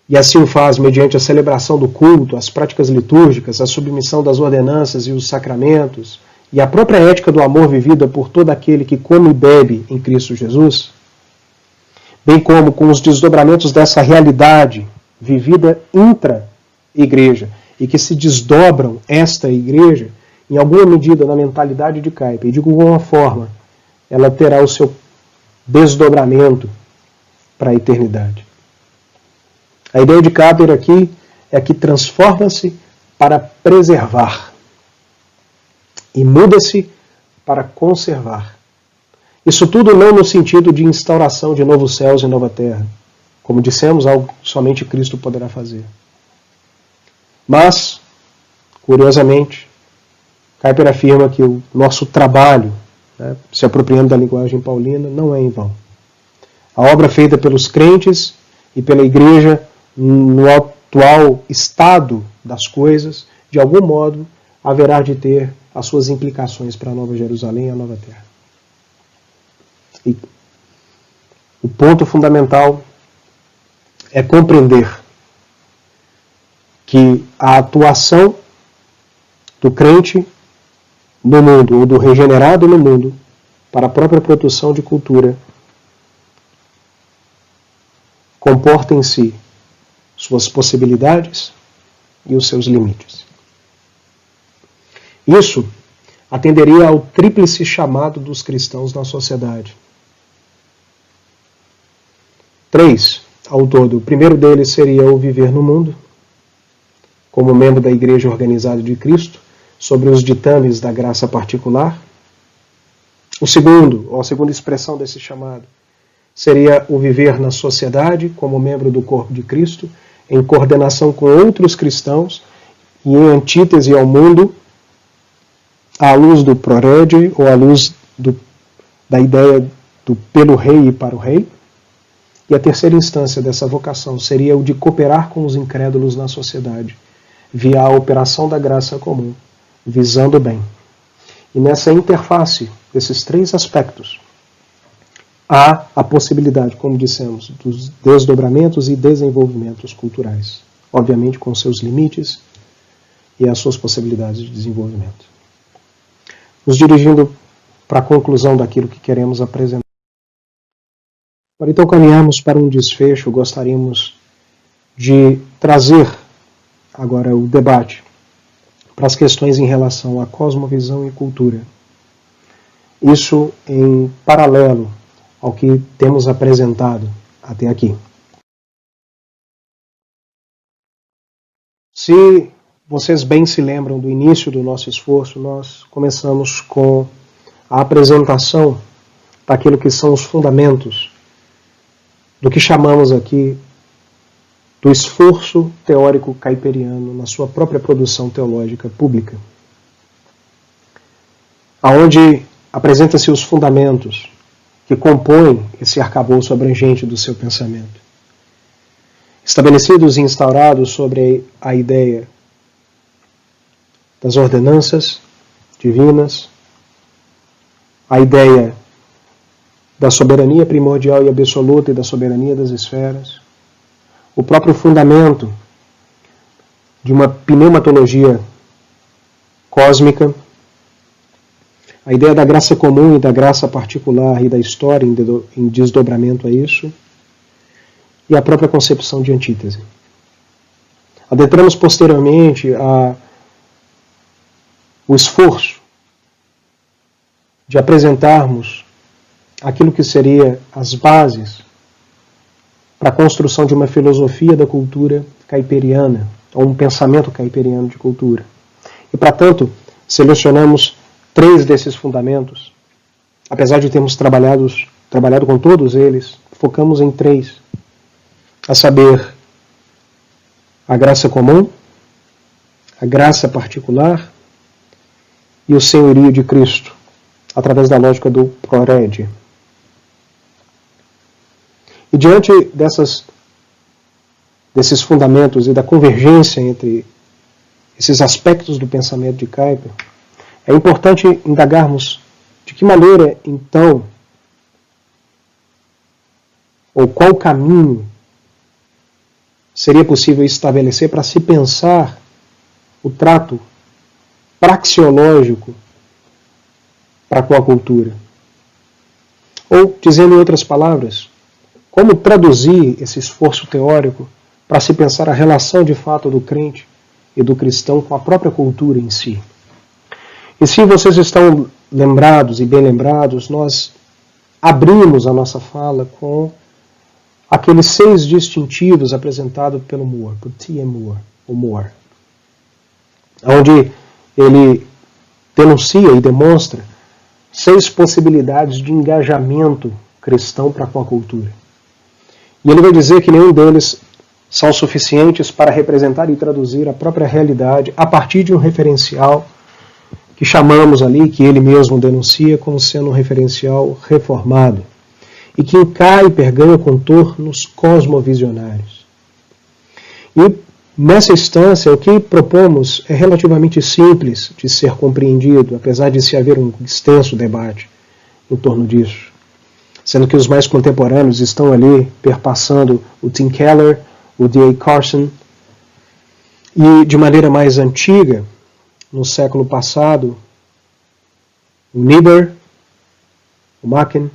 Speaker 1: e assim o faz mediante a celebração do culto, as práticas litúrgicas, a submissão das ordenanças e os sacramentos, e a própria ética do amor vivida por todo aquele que come e bebe em Cristo Jesus, bem como com os desdobramentos dessa realidade vivida intra-igreja, e que se desdobram esta igreja, em alguma medida na mentalidade de Kuyper, e de alguma forma ela terá o seu desdobramento para a eternidade. A ideia de Kuyper aqui é que transforma-se para preservar e muda-se para conservar. Isso tudo não no sentido de instauração de novos céus e nova terra. Como dissemos, algo que somente Cristo poderá fazer. Mas, curiosamente, Kuyper afirma que o nosso trabalho, se apropriando da linguagem paulina, não é em vão. A obra feita pelos crentes e pela igreja no atual estado das coisas, de algum modo, haverá de ter as suas implicações para a Nova Jerusalém e a Nova Terra. E o ponto fundamental é compreender que a atuação do crente no mundo, ou do regenerado no mundo, para a própria produção de cultura, comporta em si suas possibilidades e os seus limites. Isso atenderia ao tríplice chamado dos cristãos na sociedade. 3 ao todo. O primeiro deles seria o viver no mundo, como membro da Igreja Organizada de Cristo, sobre os ditames da graça particular. O segundo, ou a segunda expressão desse chamado, seria o viver na sociedade, como membro do corpo de Cristo, em coordenação com outros cristãos e em antítese ao mundo, à luz do prorede, ou à luz da ideia do pelo rei e para o rei. E a terceira instância dessa vocação seria o de cooperar com os incrédulos na sociedade, via a operação da graça comum, visando o bem. E nessa interface desses 3 aspectos, há a possibilidade, como dissemos, dos desdobramentos e desenvolvimentos culturais, obviamente com seus limites e as suas possibilidades de desenvolvimento. Nos dirigindo para a conclusão daquilo que queremos apresentar. Para então caminharmos para um desfecho, gostaríamos de trazer agora o debate para as questões em relação à cosmovisão e cultura. Isso em paralelo ao que temos apresentado até aqui. Se vocês bem se lembram do início do nosso esforço, nós começamos com a apresentação daquilo que são os fundamentos do que chamamos aqui do esforço teórico kuiperiano na sua própria produção teológica pública, aonde apresenta-se os fundamentos que compõem esse arcabouço abrangente do seu pensamento, estabelecidos e instaurados sobre a ideia das ordenanças divinas, a ideia da soberania primordial e absoluta e da soberania das esferas, o próprio fundamento de uma pneumatologia cósmica, a ideia da graça comum e da graça particular e da história em desdobramento a isso, e a própria concepção de antítese. Adentramos posteriormente o esforço de apresentarmos aquilo que seria as bases para a construção de uma filosofia da cultura kuiperiana, ou um pensamento kuiperiano de cultura. E, para tanto, selecionamos 3 desses fundamentos. Apesar de termos trabalhado com todos eles, focamos em 3, a saber, a graça comum, a graça particular e o senhorio de Cristo, através da lógica do prorede. E diante desses fundamentos e da convergência entre esses aspectos do pensamento de Kuyper, é importante indagarmos de que maneira, então, ou qual caminho seria possível estabelecer para se pensar o trato praxeológico para com a cultura. Ou, dizendo em outras palavras, como traduzir esse esforço teórico para se pensar a relação de fato do crente e do cristão com a própria cultura em si. E se vocês estão lembrados e bem lembrados, nós abrimos a nossa fala com aqueles 6 distintivos apresentados pelo Moore, por T.M. Moore, o Moore, onde ele denuncia e demonstra 6 possibilidades de engajamento cristão para com a cultura. E ele vai dizer que nenhum deles são suficientes para representar e traduzir a própria realidade a partir de um referencial que chamamos ali, que ele mesmo denuncia como sendo um referencial reformado, e que em Kuyper ganha contornos cosmovisionários. E nessa instância, o que propomos é relativamente simples de ser compreendido, apesar de se haver um extenso debate em torno disso. Sendo que os mais contemporâneos estão ali perpassando o Tim Keller, o D.A. Carson, e de maneira mais antiga, no século passado, o Niebuhr, o Machen,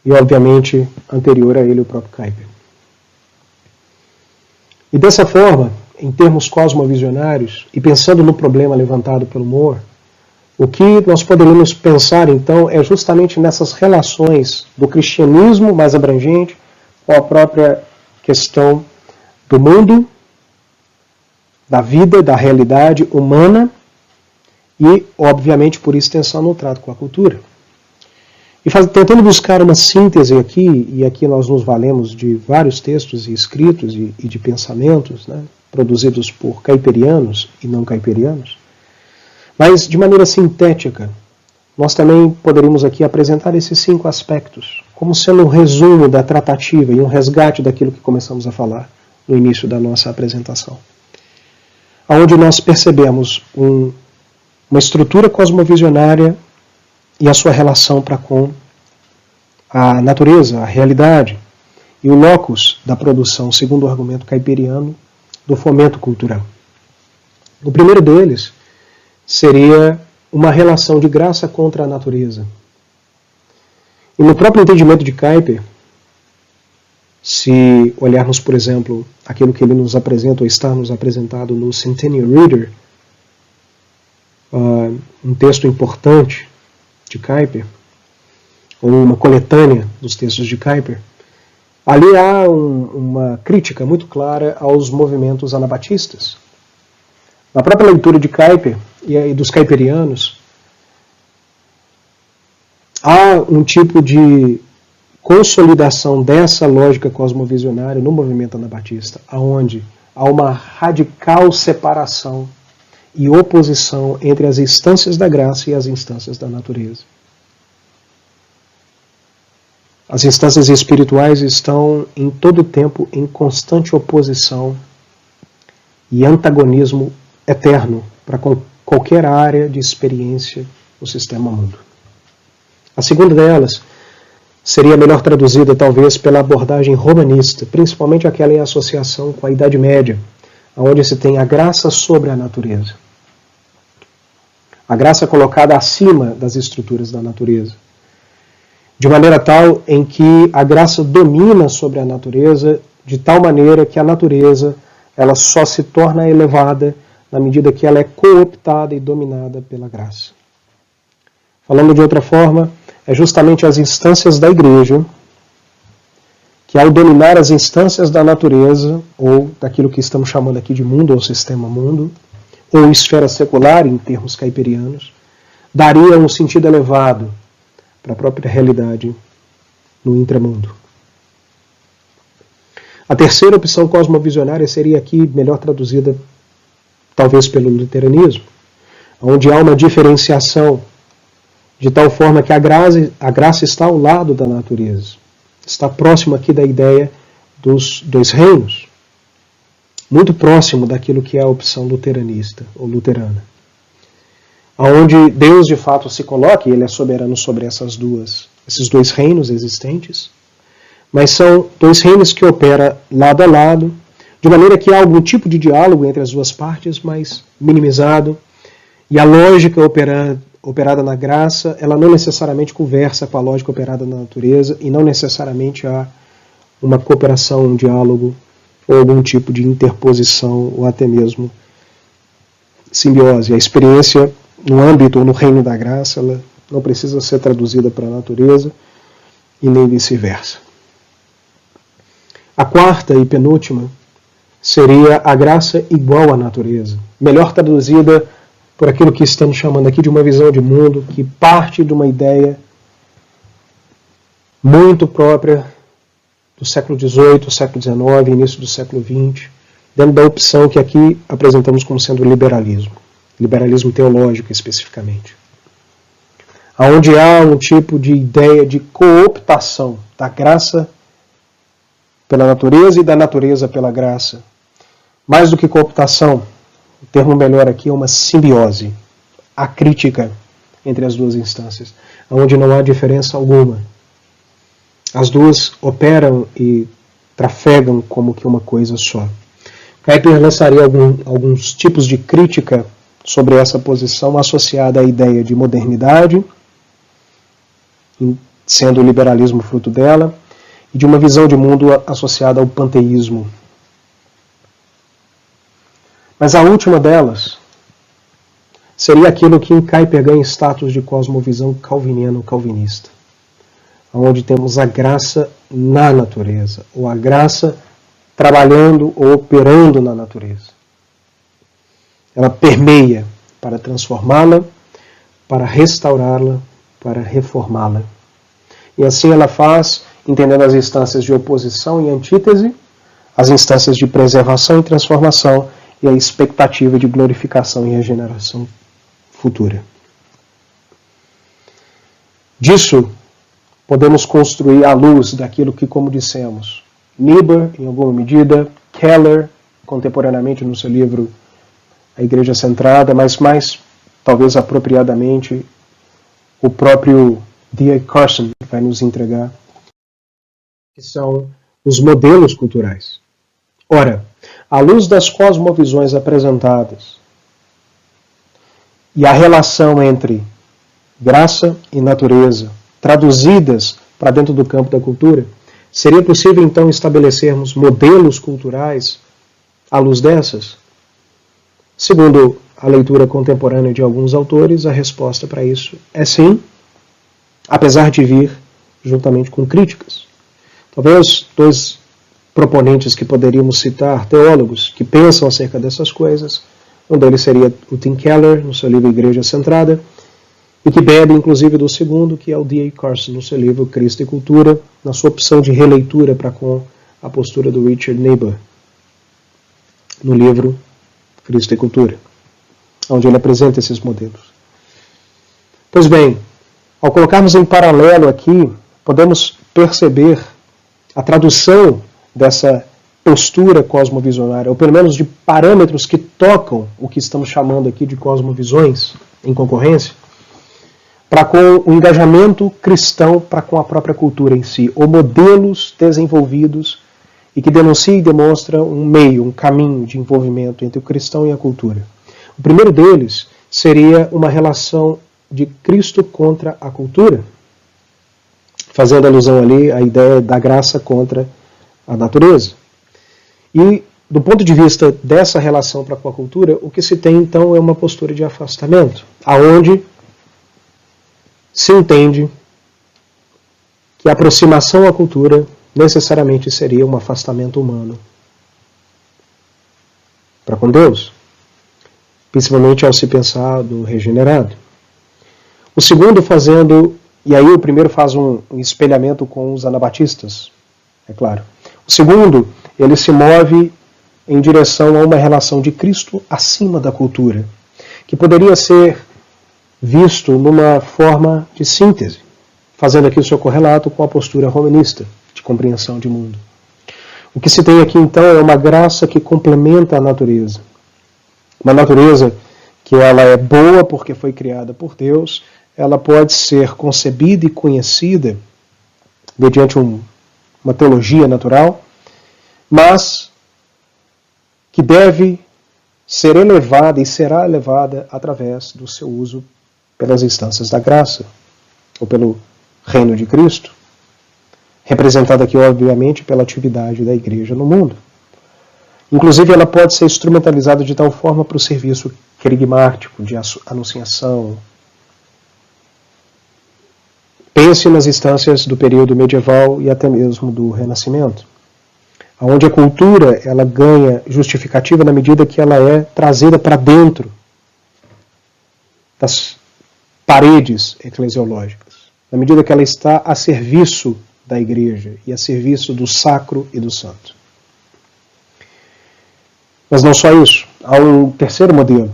Speaker 1: e obviamente anterior a ele o próprio Kuyper. E dessa forma, em termos cosmovisionários, e pensando no problema levantado pelo Moore, o que nós poderíamos pensar então é justamente nessas relações do cristianismo mais abrangente com a própria questão do mundo, da vida, da realidade humana e, obviamente, por extensão, no trato com a cultura. E tentando buscar uma síntese aqui, e aqui nós nos valemos de vários textos e escritos e de pensamentos, né, produzidos por kuyperianos e não kuyperianos, mas de maneira sintética, nós também poderíamos aqui apresentar esses 5 aspectos, como sendo um resumo da tratativa e um resgate daquilo que começamos a falar no início da nossa apresentação. Onde nós percebemos uma estrutura cosmovisionária e a sua relação para com a natureza, a realidade, e o locus da produção, segundo o argumento kuyperiano, do fomento cultural. O primeiro deles seria uma relação de graça contra a natureza. E no próprio entendimento de Kuyper, se olharmos, por exemplo, aquilo que ele nos apresenta ou está nos apresentado no Centennial Reader, um texto importante de Kuyper, ou uma coletânea dos textos de Kuyper, ali há uma crítica muito clara aos movimentos anabatistas. Na própria leitura de Kuyper e dos kuyperianos, há um tipo de consolidação dessa lógica cosmovisionária no movimento anabatista, onde há uma radical separação e oposição entre as instâncias da graça e as instâncias da natureza. As instâncias espirituais estão em todo o tempo em constante oposição e antagonismo eterno para qualquer área de experiência no sistema mundo. A segunda delas seria melhor traduzida talvez pela abordagem romanista, principalmente aquela em associação com a Idade Média, onde se tem a graça sobre a natureza. A graça colocada acima das estruturas da natureza. De maneira tal em que a graça domina sobre a natureza, de tal maneira que a natureza ela só se torna elevada na medida que ela é cooptada e dominada pela graça. Falando de outra forma, é justamente as instâncias da igreja que, ao dominar as instâncias da natureza, ou daquilo que estamos chamando aqui de mundo ou sistema mundo, ou esfera secular, em termos kuyperianos, daria um sentido elevado para a própria realidade no intramundo. A terceira opção cosmovisionária seria aqui melhor traduzida talvez pelo luteranismo, onde há uma diferenciação de tal forma que a graça está ao lado da natureza. Está próximo aqui da ideia dos 2 reinos, muito próximo daquilo que é a opção luteranista ou luterana, onde Deus de fato se coloca, e Ele é soberano sobre esses 2 reinos existentes, mas são 2 reinos que operam lado a lado, de maneira que há algum tipo de diálogo entre as 2 partes, mas minimizado, e a lógica operada na graça, ela não necessariamente conversa com a lógica operada na natureza, e não necessariamente há uma cooperação, um diálogo, ou algum tipo de interposição, ou até mesmo simbiose. A experiência no âmbito ou no reino da graça, ela não precisa ser traduzida para a natureza e nem vice-versa. A quarta e penúltima seria a graça igual à natureza, melhor traduzida por aquilo que estamos chamando aqui de uma visão de mundo que parte de uma ideia muito própria do século XVIII, século XIX, início do século XX, dentro da opção que aqui apresentamos como sendo o liberalismo teológico especificamente, onde há um tipo de ideia de cooptação da graça pela natureza e da natureza pela graça. Mais do que cooptação, o termo melhor aqui é uma simbiose, acrítica entre as duas instâncias, onde não há diferença alguma. As duas operam e trafegam como que uma coisa só. Kuyper lançaria alguns tipos de crítica sobre essa posição associada à ideia de modernidade, sendo o liberalismo fruto dela, e de uma visão de mundo associada ao panteísmo. Mas a última delas seria aquilo que em Kuyper ganha status de cosmovisão calviniano-calvinista, onde temos a graça na natureza, ou a graça trabalhando ou operando na natureza. Ela permeia para transformá-la, para restaurá-la, para reformá-la. E assim ela faz, entendendo as instâncias de oposição e antítese, as instâncias de preservação e transformação, e a expectativa de glorificação e regeneração futura. Disso, podemos construir à luz daquilo que, como dissemos, Niebuhr, em alguma medida, Keller, contemporaneamente no seu livro A Igreja Centrada, mas mais, talvez apropriadamente, o próprio D.A. Carson vai nos entregar, que são os modelos culturais. Ora, à luz das cosmovisões apresentadas e a relação entre graça e natureza, traduzidas para dentro do campo da cultura, seria possível então estabelecermos modelos culturais à luz dessas? Segundo a leitura contemporânea de alguns autores, a resposta para isso é sim, apesar de vir juntamente com críticas. Talvez dois proponentes que poderíamos citar, teólogos que pensam acerca dessas coisas, um deles seria o Tim Keller, no seu livro Igreja Centrada, e que bebe inclusive do segundo, que é o D.A. Carson, no seu livro Cristo e Cultura, na sua opção de releitura para com a postura do Richard Niebuhr, no livro Cristo e Cultura, onde ele apresenta esses modelos. Pois bem, ao colocarmos em paralelo aqui, podemos perceber a tradução dessa postura cosmovisionária, ou pelo menos de parâmetros que tocam o que estamos chamando aqui de cosmovisões em concorrência, para com o engajamento cristão para com a própria cultura em si, ou modelos desenvolvidos e que denunciam e demonstram um meio, um caminho de envolvimento entre o cristão e a cultura. O primeiro deles seria uma relação de Cristo contra a cultura, fazendo alusão ali à ideia da graça contra a natureza. E, do ponto de vista dessa relação para com a cultura, o que se tem então é uma postura de afastamento, aonde se entende que a aproximação à cultura necessariamente seria um afastamento humano para com Deus, principalmente ao se pensar do regenerado. O segundo fazendo, e aí o primeiro faz um espelhamento com os anabatistas, é claro. O segundo, ele se move em direção a uma relação de Cristo acima da cultura, que poderia ser visto numa forma de síntese, fazendo aqui o seu correlato com a postura romanista de compreensão de mundo. O que se tem aqui então é uma graça que complementa a natureza. Uma natureza que ela é boa porque foi criada por Deus, ela pode ser concebida e conhecida mediante uma teologia natural, mas que deve ser elevada e será elevada através do seu uso pelas instâncias da graça, ou pelo reino de Cristo, representada aqui, obviamente, pela atividade da igreja no mundo. Inclusive, ela pode ser instrumentalizada de tal forma para o serviço querigmático, de anunciação, Pense nas instâncias do período medieval e até mesmo do Renascimento, onde a cultura ela ganha justificativa na medida que ela é trazida para dentro das paredes eclesiológicas, na medida que ela está a serviço da igreja e a serviço do sacro e do santo. Mas não só isso, há um terceiro modelo,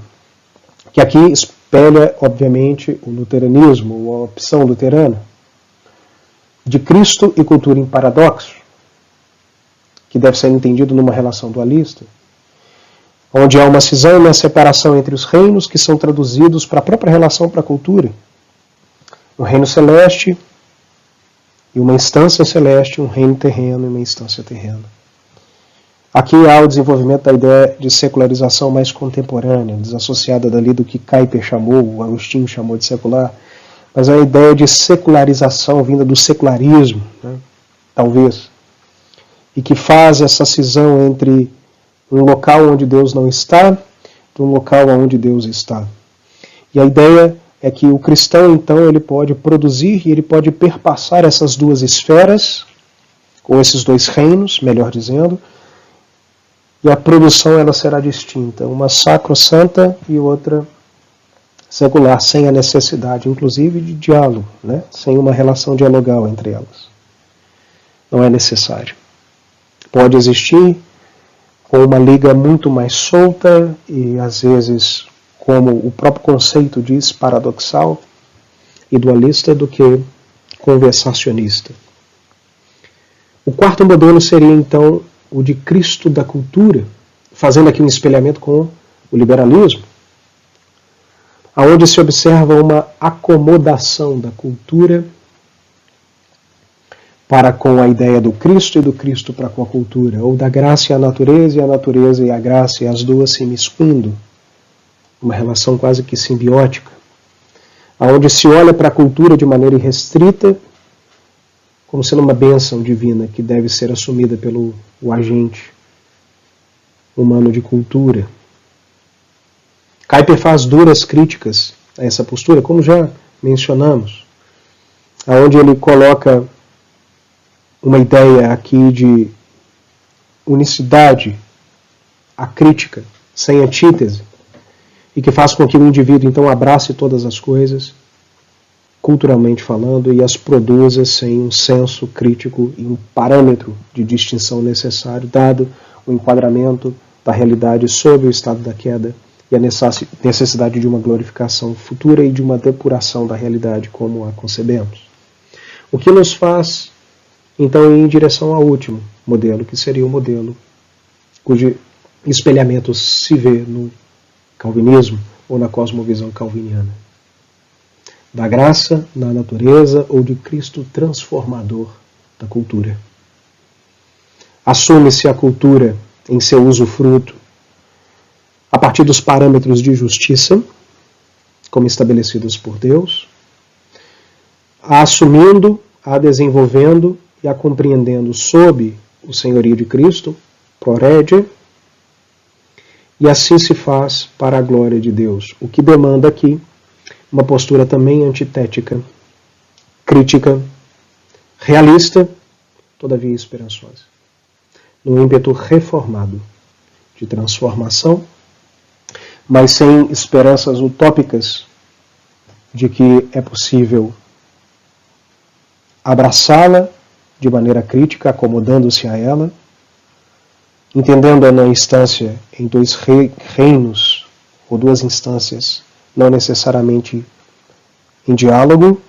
Speaker 1: que aqui espelha, obviamente, o luteranismo, ou a opção luterana, de Cristo e cultura em paradoxo, que deve ser entendido numa relação dualista, onde há uma cisão e uma separação entre os reinos que são traduzidos para a própria relação para a cultura. Um reino celeste e uma instância celeste, um reino terreno e uma instância terrena. Aqui há o desenvolvimento da ideia de secularização mais contemporânea, desassociada dali do que Kuyper chamou, o Agostinho chamou de secular, mas é a ideia de secularização vinda do secularismo, né? Talvez, e que faz essa cisão entre um local onde Deus não está e um local onde Deus está. E a ideia é que o cristão, então, ele pode produzir e ele pode perpassar essas duas esferas, ou esses dois reinos, melhor dizendo, e a produção ela será distinta, uma sacrossanta e outra secular, sem a necessidade, inclusive, de diálogo, né? Sem uma relação dialogal entre elas. Não é necessário. Pode existir com uma liga muito mais solta e, às vezes, como o próprio conceito diz, paradoxal e dualista do que conversacionista. O quarto modelo seria, então, o de Cristo da cultura, fazendo aqui um espelhamento com o liberalismo, onde se observa uma acomodação da cultura para com a ideia do Cristo e do Cristo para com a cultura, ou da graça e a natureza e a graça e as duas se miscuindo, uma relação quase que simbiótica, onde se olha para a cultura de maneira irrestrita, como sendo uma bênção divina que deve ser assumida pelo agente humano de cultura. Kuyper faz duras críticas a essa postura, como já mencionamos, onde ele coloca uma ideia aqui de unicidade acrítica, sem antítese, e que faz com que o indivíduo então abrace todas as coisas, culturalmente falando, e as produza sem um senso crítico e um parâmetro de distinção necessário, dado o enquadramento da realidade sobre o estado da queda e a necessidade de uma glorificação futura e de uma depuração da realidade como a concebemos. O que nos faz, então, ir em direção ao último modelo, que seria o modelo cujo espelhamento se vê no calvinismo ou na cosmovisão calviniana. Da graça na natureza ou de Cristo transformador da cultura. Assume-se a cultura em seu usufruto a partir dos parâmetros de justiça, como estabelecidos por Deus, a assumindo, a desenvolvendo e a compreendendo sob o senhorio de Cristo, pro rege, e assim se faz para a glória de Deus, o que demanda aqui uma postura também antitética, crítica, realista, todavia esperançosa, num ímpeto reformado de transformação, mas sem esperanças utópicas de que é possível abraçá-la de maneira crítica, acomodando-se a ela, entendendo-a na instância em dois reinos ou duas instâncias, não necessariamente em diálogo,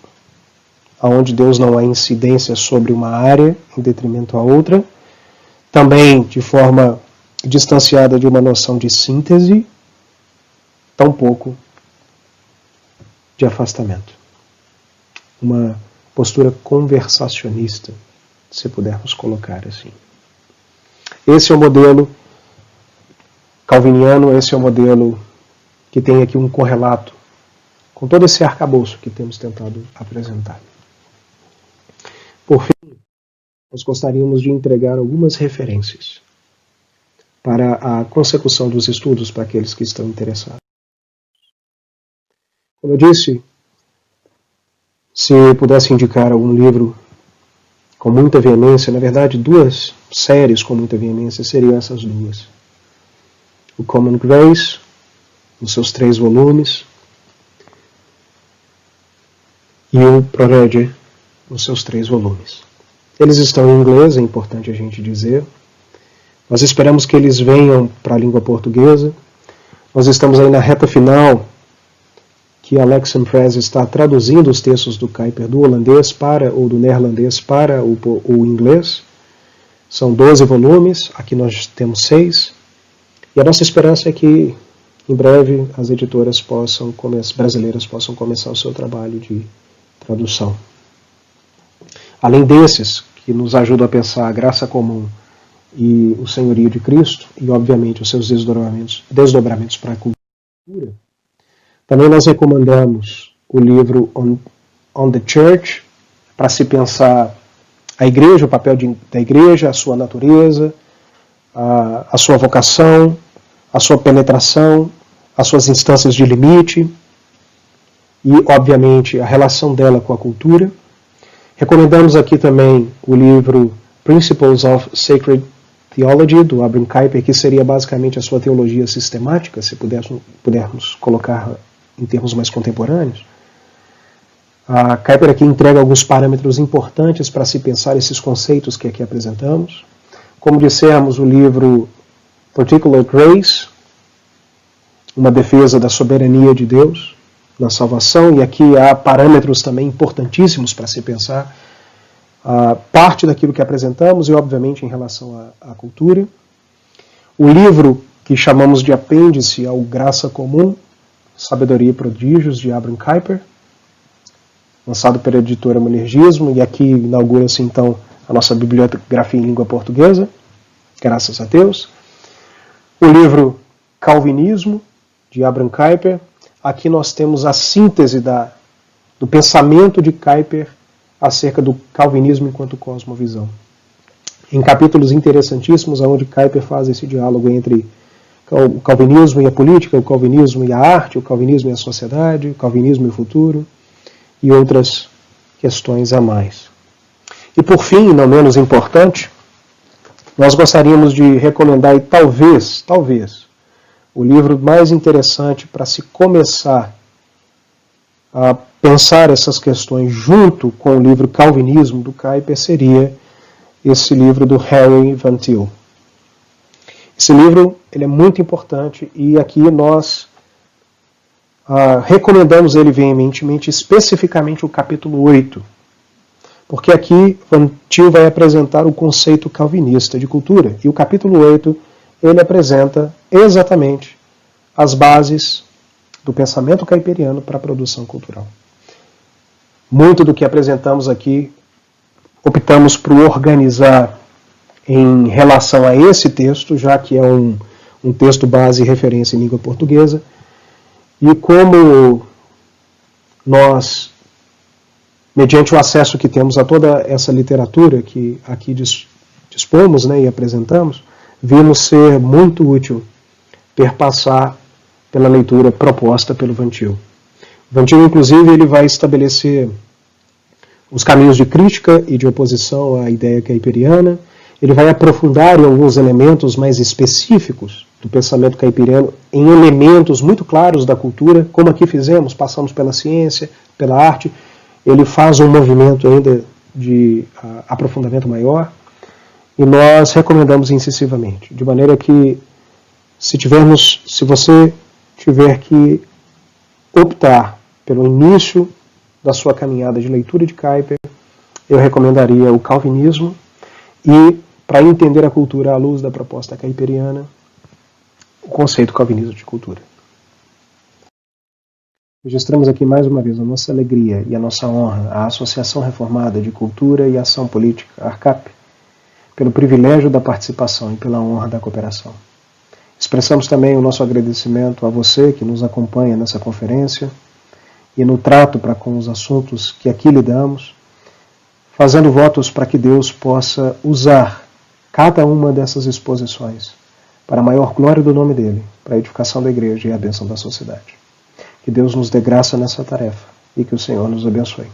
Speaker 1: onde Deus não há incidência sobre uma área em detrimento à outra, também de forma distanciada de uma noção de síntese, tampouco de afastamento. Uma postura conversacionista, se pudermos colocar assim. Esse é o modelo calviniano, esse é o modelo que tem aqui um correlato com todo esse arcabouço que temos tentado apresentar. Por fim, nós gostaríamos de entregar algumas referências para a consecução dos estudos para aqueles que estão interessados. Como eu disse, Se pudesse indicar algum livro com muita veemência, na verdade 2 séries com muita veemência, seriam essas 2. O Common Grace, nos seus 3 volumes, e o Prodigy, nos seus 3 volumes. Eles estão em inglês, é importante a gente dizer. Nós esperamos que eles venham para a língua portuguesa. Nós estamos aí na reta final, que Alex Press está traduzindo os textos do Kuyper do holandês ou do neerlandês para o inglês. São 12 volumes, aqui nós temos 6. E a nossa esperança é que, em breve, as editoras brasileiras possam começar o seu trabalho de tradução. Além desses, que nos ajudam a pensar a graça comum e o senhorio de Cristo, e obviamente os seus desdobramentos para a cultura, também nós recomendamos o livro On the Church, para se pensar a igreja, o papel da igreja, a sua natureza, a sua vocação, a sua penetração, as suas instâncias de limite e, obviamente, a relação dela com a cultura. Recomendamos aqui também o livro Principles of Sacred Theology, do Abram Kuyper, que seria basicamente a sua teologia sistemática, se pudermos colocar em termos mais contemporâneos. A Kuyper aqui entrega alguns parâmetros importantes para se pensar esses conceitos que aqui apresentamos. Como dissemos, o livro Particular Grace, uma defesa da soberania de Deus na salvação, e aqui há parâmetros também importantíssimos para se pensar parte daquilo que apresentamos e, obviamente, em relação à cultura. O livro que chamamos de apêndice ao Graça Comum, Sabedoria e Prodígios, de Abram Kuyper, lançado pela editora Monergismo, e aqui inaugura-se então a nossa bibliografia em língua portuguesa, graças a Deus. O livro Calvinismo, de Abram Kuyper. Aqui nós temos a síntese do pensamento de Kuyper acerca do calvinismo enquanto cosmovisão. Em capítulos interessantíssimos, onde Kuyper faz esse diálogo entre o calvinismo e a política, o calvinismo e a arte, o calvinismo e a sociedade, o calvinismo e o futuro, e outras questões a mais. E por fim, não menos importante, nós gostaríamos de recomendar, e talvez, o livro mais interessante para se começar a pensar essas questões junto com o livro Calvinismo do Kuyper seria esse livro do Harry Van Til. Esse livro ele é muito importante e aqui nós recomendamos ele veementemente, especificamente o capítulo 8, porque aqui Van Til vai apresentar o conceito calvinista de cultura, e o capítulo 8 ele apresenta exatamente as bases do pensamento kuyperiano para a produção cultural. Muito do que apresentamos aqui, optamos por organizar em relação a esse texto, já que é um texto base e referência em língua portuguesa, e como nós, mediante o acesso que temos a toda essa literatura que aqui dispomos, e apresentamos, vimos ser muito útil perpassar pela leitura proposta pelo Van Til. Van Til, inclusive, ele vai estabelecer os caminhos de crítica e de oposição à ideia kuyperiana. Ele vai aprofundar em alguns elementos mais específicos do pensamento kuyperiano, em elementos muito claros da cultura, como aqui fizemos, passamos pela ciência, pela arte. Ele faz um movimento ainda de aprofundamento maior, e nós recomendamos incisivamente, de maneira que se você tiver que optar pelo início da sua caminhada de leitura de Kuyper, eu recomendaria o Calvinismo, e para entender a cultura à luz da proposta kuyperiana, o conceito calvinista de cultura. Registramos aqui mais uma vez a nossa alegria e a nossa honra à Associação Reformada de Cultura e Ação Política, ARCAP, pelo privilégio da participação e pela honra da cooperação. Expressamos também o nosso agradecimento a você que nos acompanha nessa conferência e no trato para com os assuntos que aqui lidamos, fazendo votos para que Deus possa usar cada uma dessas exposições para a maior glória do nome dele, para a edificação da igreja e a bênção da sociedade. Que Deus nos dê graça nessa tarefa e que o Senhor nos abençoe.